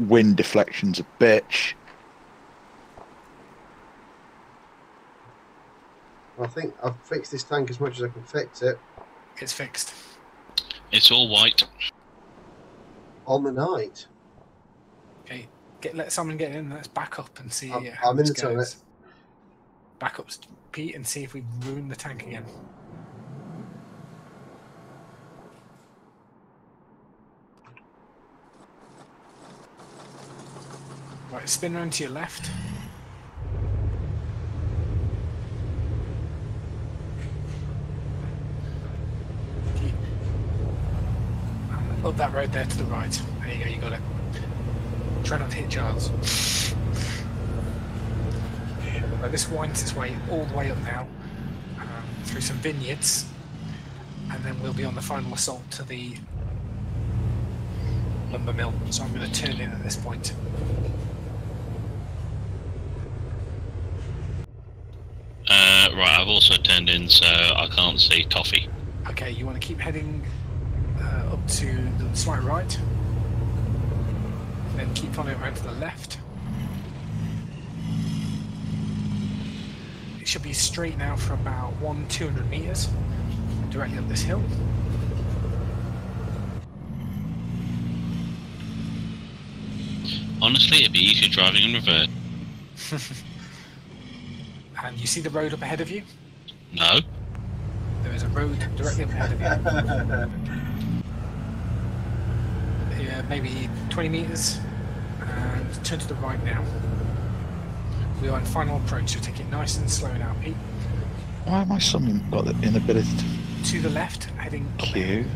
S2: Wind deflection's a bitch.
S5: I think I've fixed this tank as much as I can fix it.
S6: It's fixed.
S1: It's all white.
S5: On the night.
S6: Okay, let someone get in. Let's back up and see
S5: I'm
S6: how
S5: in
S6: this
S5: the turret.
S6: goes. Back up, Pete, and see if we ruin the tank again. Right, spin around to your left. Keep up that road there to the right. There you go, you got it. Try not to hit Giles. Right, this winds its way all the way up now, through some vineyards, and then we'll be on the final assault to the lumber mill. So I'm going to turn in at this point.
S1: Right, I've also turned in, so I can't see Toffee.
S6: Okay, you want to keep heading up to the slight right, and then keep following around to the left. It should be straight now for about 200 meters, directly up this hill.
S1: Honestly, it'd be easier driving in revert.
S6: And you see the road up ahead of you?
S1: No.
S6: There is a road directly up ahead of you. Yeah, maybe 20 meters, and turn to the right now. We are in final approach, so take it nice and slow now, Pete.
S2: Why am I suddenly got the inability
S6: To the left, heading
S2: to
S6: up
S2: queue?
S6: ahead.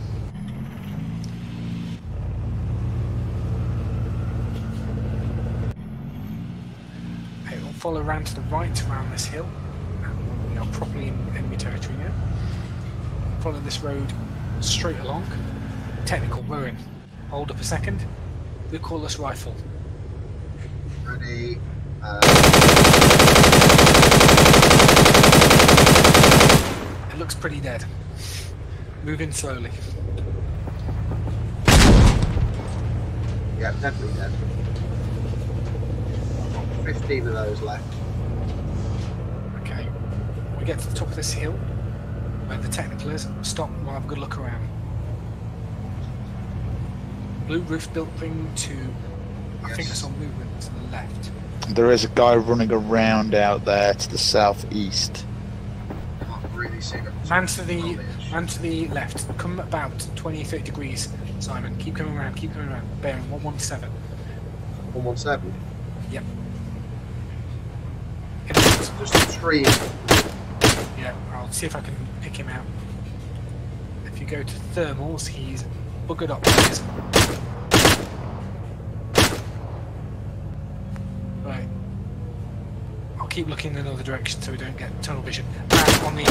S6: Okay, we'll follow around to the right around this hill. And we are properly in enemy territory now. Follow this road straight along. Technical, we're in. Hold up a second. We call this rifle.
S5: Ready.
S6: It looks pretty dead. Move in slowly.
S5: Yeah, definitely dead. 15 of those left.
S6: Okay. We get to the top of this hill, where the technical is. Stop and we'll have a good look around. Blue roof building to, I think I saw movement to the left.
S2: There is a guy running around out there to the southeast.
S5: Can't really see them.
S6: Man to the left. Come about 20-30 degrees, Simon. Keep coming around, keep coming around. Bearing 117.
S5: 117.
S6: Yep.
S5: Just a tree.
S6: Yeah, I'll see if I can pick him out. If you go to thermals, he's buggered up. Right. I'll keep looking in another direction so we don't get tunnel vision. Man on the...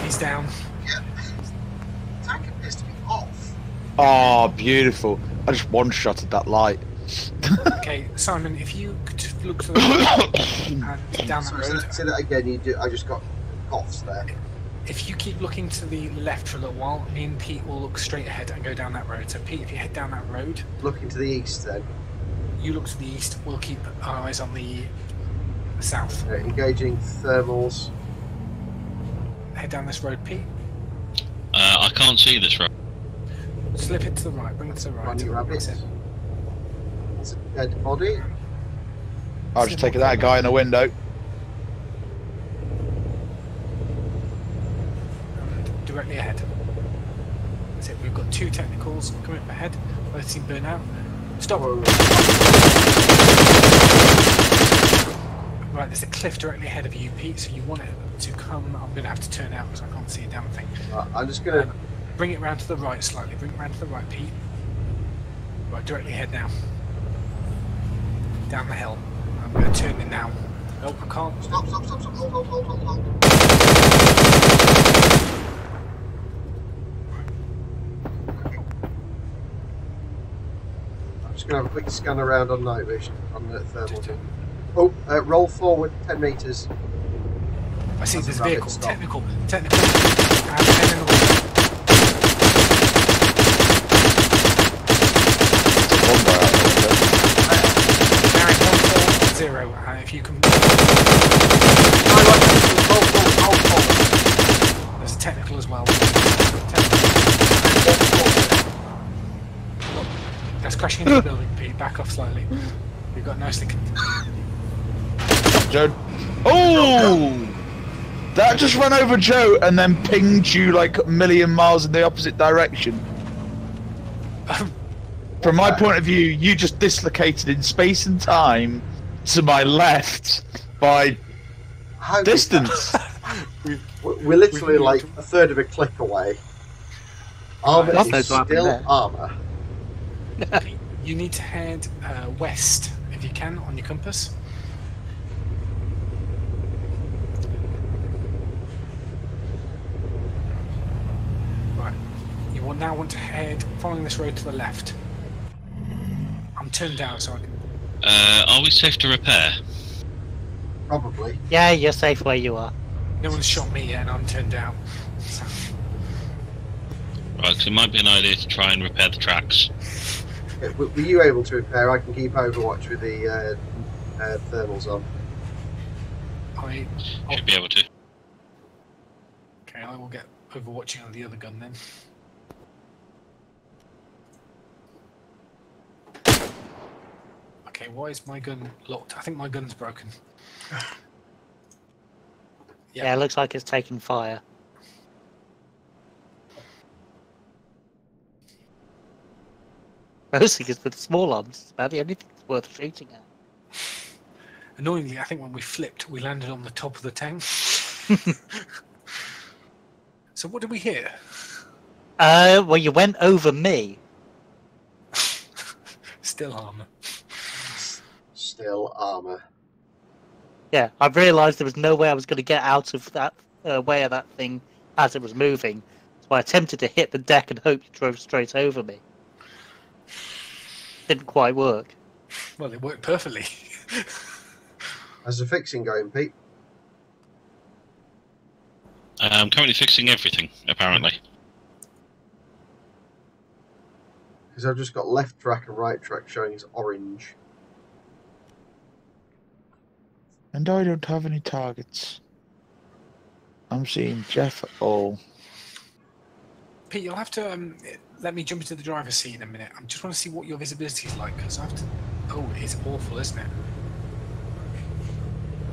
S6: He's down.
S5: Yeah. Tank appears to be off.
S2: Oh, beautiful. I just one-shotted that light.
S6: Okay, Simon, if you could look to the right and down that
S5: Sorry,
S6: road.
S5: say that again. You do. I just got coughs there.
S6: If you keep looking to the left for a little while, me and Pete will look straight ahead and go down that road. So Pete, if you head down that road,
S5: Looking to the east, then.
S6: you look to the east, we'll keep our eyes on the south.
S5: Engaging thermals.
S6: Head down this road, Pete.
S1: I can't see this road.
S6: Slip it to the right, bring it to the right.
S5: Running rabbit.
S6: That's it.
S5: It's a dead body.
S2: I've just taken that guy in the window.
S6: And directly ahead. That's it, we've got 2 technicals coming up ahead. Both seem burn out. Stop! Right, there's a cliff directly ahead of you, Pete, so you want it to come. I'm going to have to turn out because I can't see a damn thing.
S5: I'm just gonna.
S6: Bring it round to the right slightly. Bring it round to the right, Pete. Right, directly ahead now. Down the hill. I'm going to turn it now. Nope, I can't.
S5: Stop! Hold. I'm just gonna have a quick scan around on night vision on the thermal. Oh, roll forward 10 meters.
S6: I see
S5: That's
S6: there's
S5: a
S6: a
S5: rapid
S6: vehicle.
S5: stop.
S6: Technical. And then in the way. Bearing 140. If you can.
S5: Roll forward.
S6: There's a technical as well. That's crashing into the building, Pete. Back off slightly. You've got nicely.
S2: Joe. Oh! That just ran over Joe and then pinged you like a million miles in the opposite direction. From my point of view, you just dislocated in space and time to my left by
S5: How did
S2: distance.
S5: We're literally like a third of a click away. Armor
S3: God
S5: is
S3: knows what happened
S5: still
S3: there.
S5: armor.
S6: You need to head west if you can on your compass. Right. You will now want to head following this road to the left. I'm turned down so I can.
S1: Are we safe to repair?
S5: Probably.
S3: Yeah, you're safe where you are.
S6: No one's shot me yet and I'm turned down. So,
S1: Right, so it might be an idea to try and repair the tracks.
S5: Were you able to repair? I can keep overwatch with the thermals on.
S1: Should be able to.
S6: Okay, I will get overwatching on the other gun then. Okay, why is my gun locked? I think my gun's broken.
S3: Yeah, it looks like it's taking fire. Mostly because with small arms, it's about the only thing that's worth shooting at.
S6: Annoyingly, I think when we flipped, we landed on the top of the tank. So what did we hear?
S3: Well, you went over me.
S6: Still armor.
S5: Still armor.
S3: Yeah, I realised there was no way I was going to get out of that way of that thing as it was moving. So I attempted to hit the deck and hope you drove straight over me. Didn't quite work.
S6: Well, it worked perfectly.
S5: How's the fixing going, Pete?
S1: I'm currently fixing everything, apparently.
S5: Because I've just got left track and right track showing as orange.
S2: And I don't have any targets. I'm seeing Jeff at all.
S6: Pete, you'll have to let me jump into the driver's seat in a minute. I just want to see what your visibility is like, because I have to... Oh, it's awful, isn't it?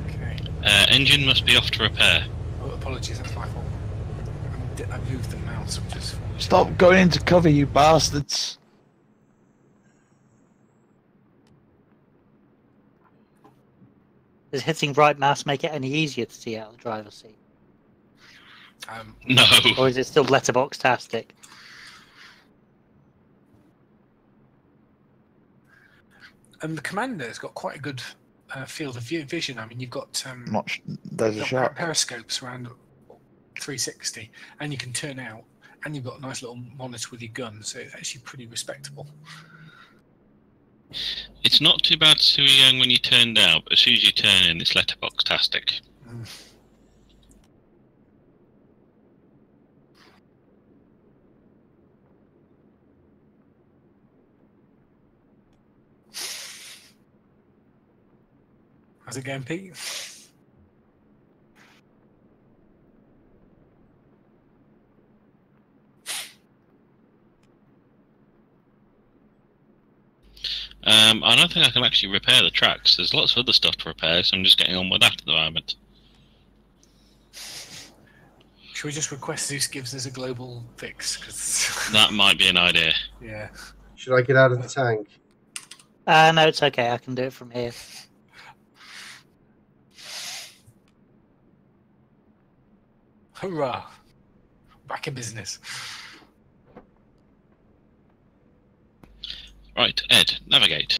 S6: Okay.
S1: Engine must be off to repair.
S6: Oh, apologies, that's my fault. I moved the mouse, which is...
S2: Stop going into cover, you bastards!
S3: Does hitting right mouse make it any easier to see out of the driver's seat?
S1: No.
S3: Or is it still letterbox-tastic?
S6: And the commander's got quite a good field of vision. I mean, you've got,
S2: There's a
S6: you've
S2: shot.
S6: got periscopes around 360, and you can turn out, and you've got a nice little monitor with your gun, so it's actually pretty respectable.
S1: It's not too bad to see where you're going when you turned out, but as soon as you turn in, it's letterbox-tastic.
S6: How's it going, Pete?
S1: I don't think I can actually repair the tracks. There's lots of other stuff to repair, so I'm just getting on with that at the moment.
S6: Should we just request Zeus gives us a global fix? 'Cause
S1: That might be an idea.
S6: yeah.
S5: Should I get out of the tank?
S3: No, it's okay. I can do it from here.
S6: Hurrah! Back in business.
S1: Right, Ed, navigate.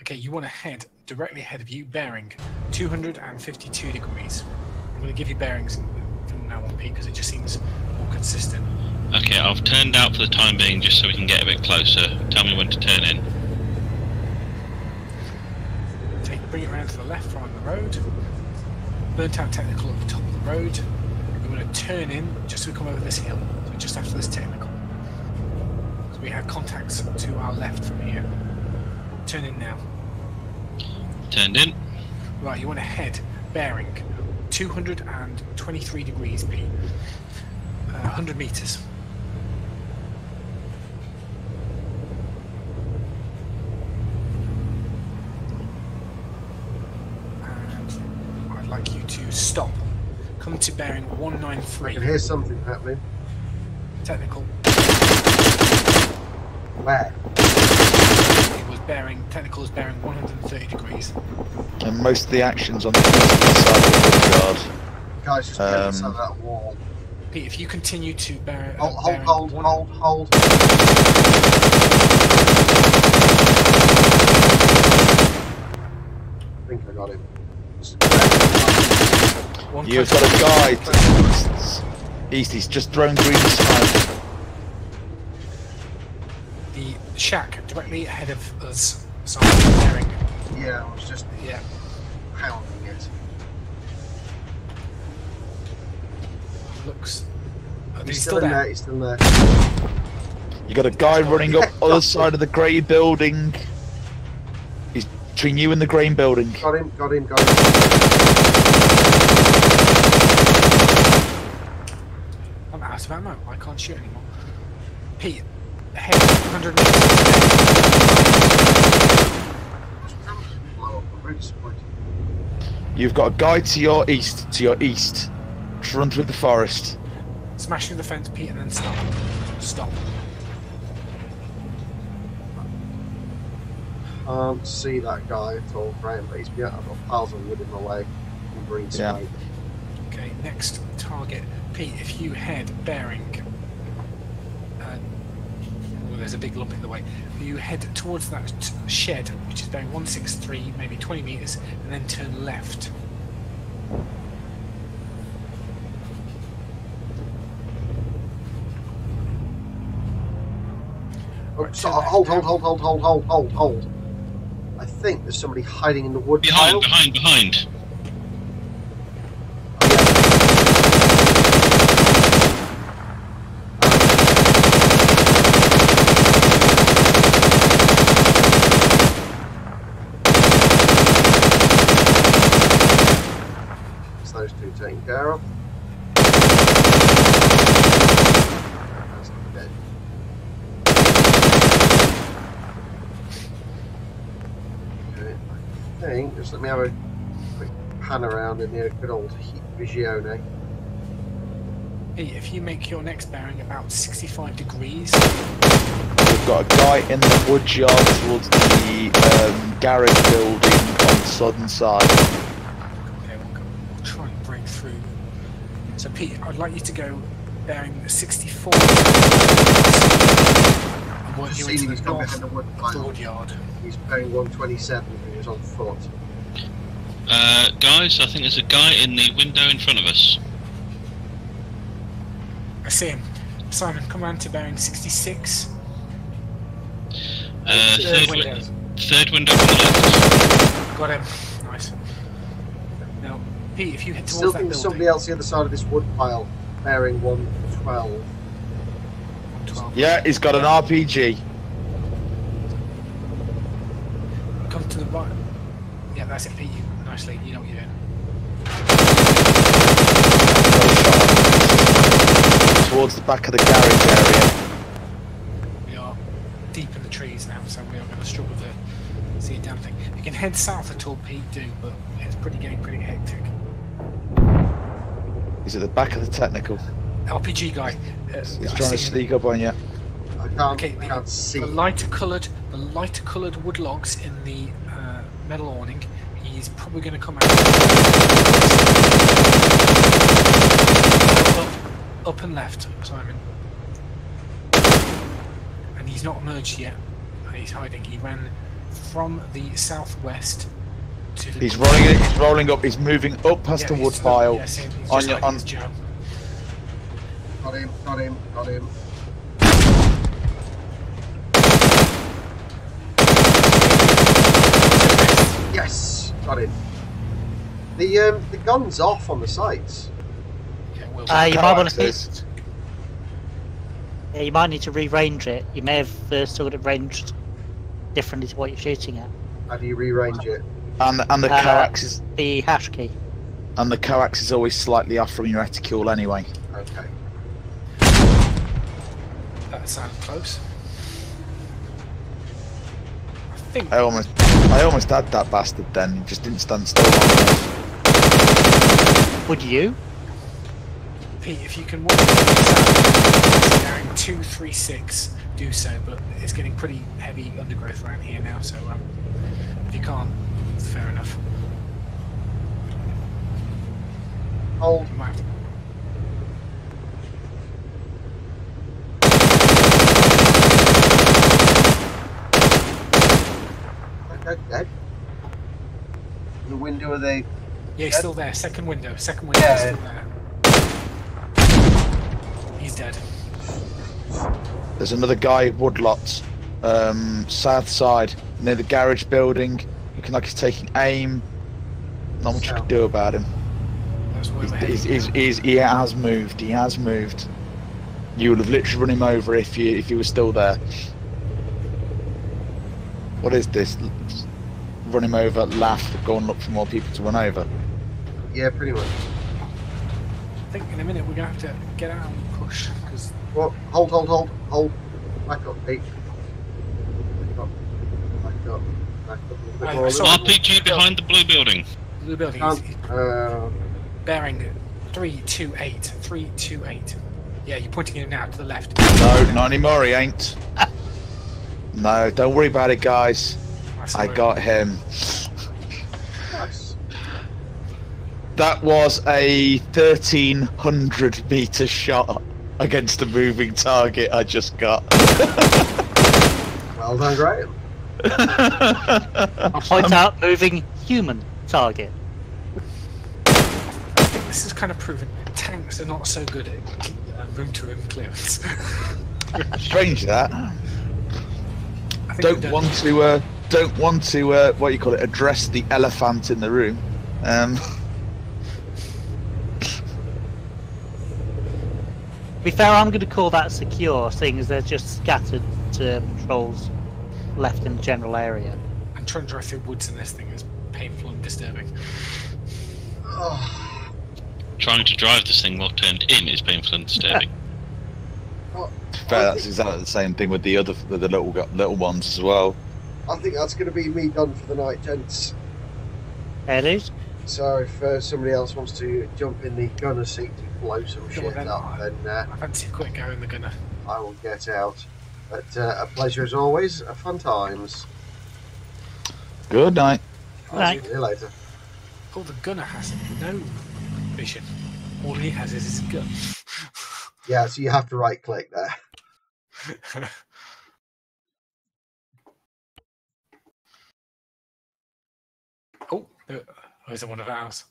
S6: Okay, you want to head directly ahead of you, bearing 252 degrees. I'm going to give you bearings from now on, Pete, because it just seems more consistent.
S1: Okay, I've turned out for the time being just so we can get a bit closer. Tell me when to turn in.
S6: Bring it around to the left from the road. Burnt out technical at the top of the road. We're going to turn in just so we come over this hill, so just after this technical. So we have contacts to our left from here. Turn in now.
S1: Turned in.
S6: Right, you want to head bearing 223 degrees, Pete. 100 meters. And I'd like you to stop. Come to bearing
S5: I
S6: 193.
S5: can hear something happening.
S6: Technical.
S5: Where?
S6: It was bearing, technical is bearing 130 degrees.
S2: And most of the action's on the eastern side of the guard.
S5: Guys, just get inside that wall.
S6: Pete, if you continue to bear...
S5: Hold. I think I got him.
S2: You've got a guy to the east. He's just thrown green smoke.
S6: The shack directly ahead of us. So I'm bearing.
S5: Yeah, I was just
S6: Yeah.
S5: pounding it.
S6: Looks. Are they
S5: He's
S6: still
S5: still in
S6: there?
S5: there, he's still there.
S2: You got a guy running up other side of the grey building. He's between you and the green building.
S5: Got him.
S6: I'm out of ammo. I can't shoot anymore. Pete, ahead 100 meters.
S5: Blow up. I'm very disappointed.
S2: You've got a guy to your east. Just run through the forest.
S6: Smash through the fence, Pete, and then stop. Stop.
S5: Can't see that guy at all, Graham, but he's I've got piles of wood in my way. And green smoke.
S6: Okay, next target. Pete, if you head bearing... well, there's a big lump in the way. You head towards that shed, which is bearing 163, maybe 20 meters, and then turn left.
S5: Oh, so, hold. I think there's somebody hiding in the wood pile.
S1: Behind.
S5: It's those two taken care of. That's dead. Okay, I think, just let me have a quick pan around in the good old Visione.
S6: Hey, if you make your next bearing about 65 degrees,
S2: We've got a guy in the wood yard towards the garage building on the southern side.
S6: okay, we'll try and break through. So Pete, I'd like you to go bearing 64 and work
S5: Just
S6: your way
S5: seen
S6: to
S5: him, he's
S6: the
S5: gone
S6: north
S5: behind the wood
S6: of the
S5: pile.
S6: wood yard.
S5: He's paying 127 and he was on foot.
S1: Guys, I think there's a guy in the window in front of us.
S6: I see him. Simon, come round to bearing 66.
S1: Third
S6: window.
S1: third window from the left.
S6: Got him. Nice. Now, Pete, if you head
S5: Still
S6: towards that
S5: think there's
S6: building.
S5: somebody else the other side of this wood pile, bearing 112.
S6: 12.
S2: Yeah, he's got an RPG.
S6: Come to the right. Yeah, that's it, Pete. Nicely. You know what you're doing.
S2: Towards the back of the garage area.
S6: We are deep in the trees now, so we are going to struggle to see a damn thing. You can head south at all, Pete, do, but it's getting pretty hectic.
S2: He's at the back of the technical.
S6: RPG guy.
S2: He's
S6: I
S2: trying to
S6: see him.
S2: sneak up on you.
S5: I can't see.
S6: The lighter coloured wood logs in the metal awning. He's probably going to come out. Up and left, Simon. And he's not emerged yet. He's hiding. He ran from the southwest to the.
S2: He's rolling up. He's moving up past the wood pile.
S6: Yeah, same. He's
S2: On
S6: just
S2: your-
S6: hiding
S2: on-
S6: his Joe.
S5: Got him. Yes, got him. The gun's off on the sights.
S6: Yeah, Will.
S3: You might want to
S2: Characters.
S3: Yeah, you might need to rearrange it. You may have stored it ranged differently to what you're shooting at.
S5: How do you rearrange it?
S2: And the coax is
S3: The hash key.
S2: always slightly off from your reticule anyway.
S5: Okay.
S6: That sounded close. I think.
S2: I almost had that bastard then. He just didn't stand still long enough.
S3: Would you?
S6: Pete, if you can walk south, bearing 236, do so. But it's getting pretty heavy undergrowth around here now, so if you can't, it's fair enough.
S5: Hold.
S6: You might have to.
S5: Dead. The window of the.
S6: Yeah, he's still there. Second window. Second window.
S5: Yeah.
S6: Still there. He's dead.
S2: There's another guy woodlots, south side near the garage building. Looking like he's taking aim. Not much you can do about him.
S6: That's where we're heading.
S2: He has moved. He has moved. You would have literally run him over if he was still there. What is this? Run him over, laugh, go and look for more people to run over.
S5: Yeah, pretty much.
S6: I think in a minute we're gonna have to get out and push because
S5: Well, hold. Back up, Pete. Back up. A little bit
S6: I
S5: more.
S6: saw-
S1: RPG behind the blue building.
S6: the building is bearing 328. 328. Yeah, you're pointing at him now to the left.
S2: No, not anymore. He ain't. No, don't worry about it, guys. I got him.
S5: nice.
S2: That was a 1,300 meter shot against a moving target I just got.
S5: Well done, Graham.
S3: I'll point out moving human target.
S6: This is kind of proven tanks are not so good at room-to-room clearance.
S2: Strange that.
S6: I think
S2: Don't
S6: we've done-
S2: want to what you call it, address the elephant in the room.
S3: To be fair, I'm going to call that secure, seeing as they're just scattered patrols left in the general area.
S6: And trying to drive through woods in this thing is painful and disturbing.
S1: Trying to drive this thing while turned in is painful and disturbing.
S2: fair, that's exactly the same thing with the little ones as well.
S5: I think that's going to be me done for the night, gents.
S3: There it is.
S5: So if somebody else wants to jump in the gunner seat to blow some shit
S6: then
S5: up, then
S6: I fancy a quick go in the gunner.
S5: I will get out. But a pleasure as always. Fun times.
S2: Good night.
S3: Right.
S5: See you later.
S6: Oh, the gunner has no vision. All he has is his gun.
S5: Yeah, so you have to right click there.
S6: Oh, there's one of ours.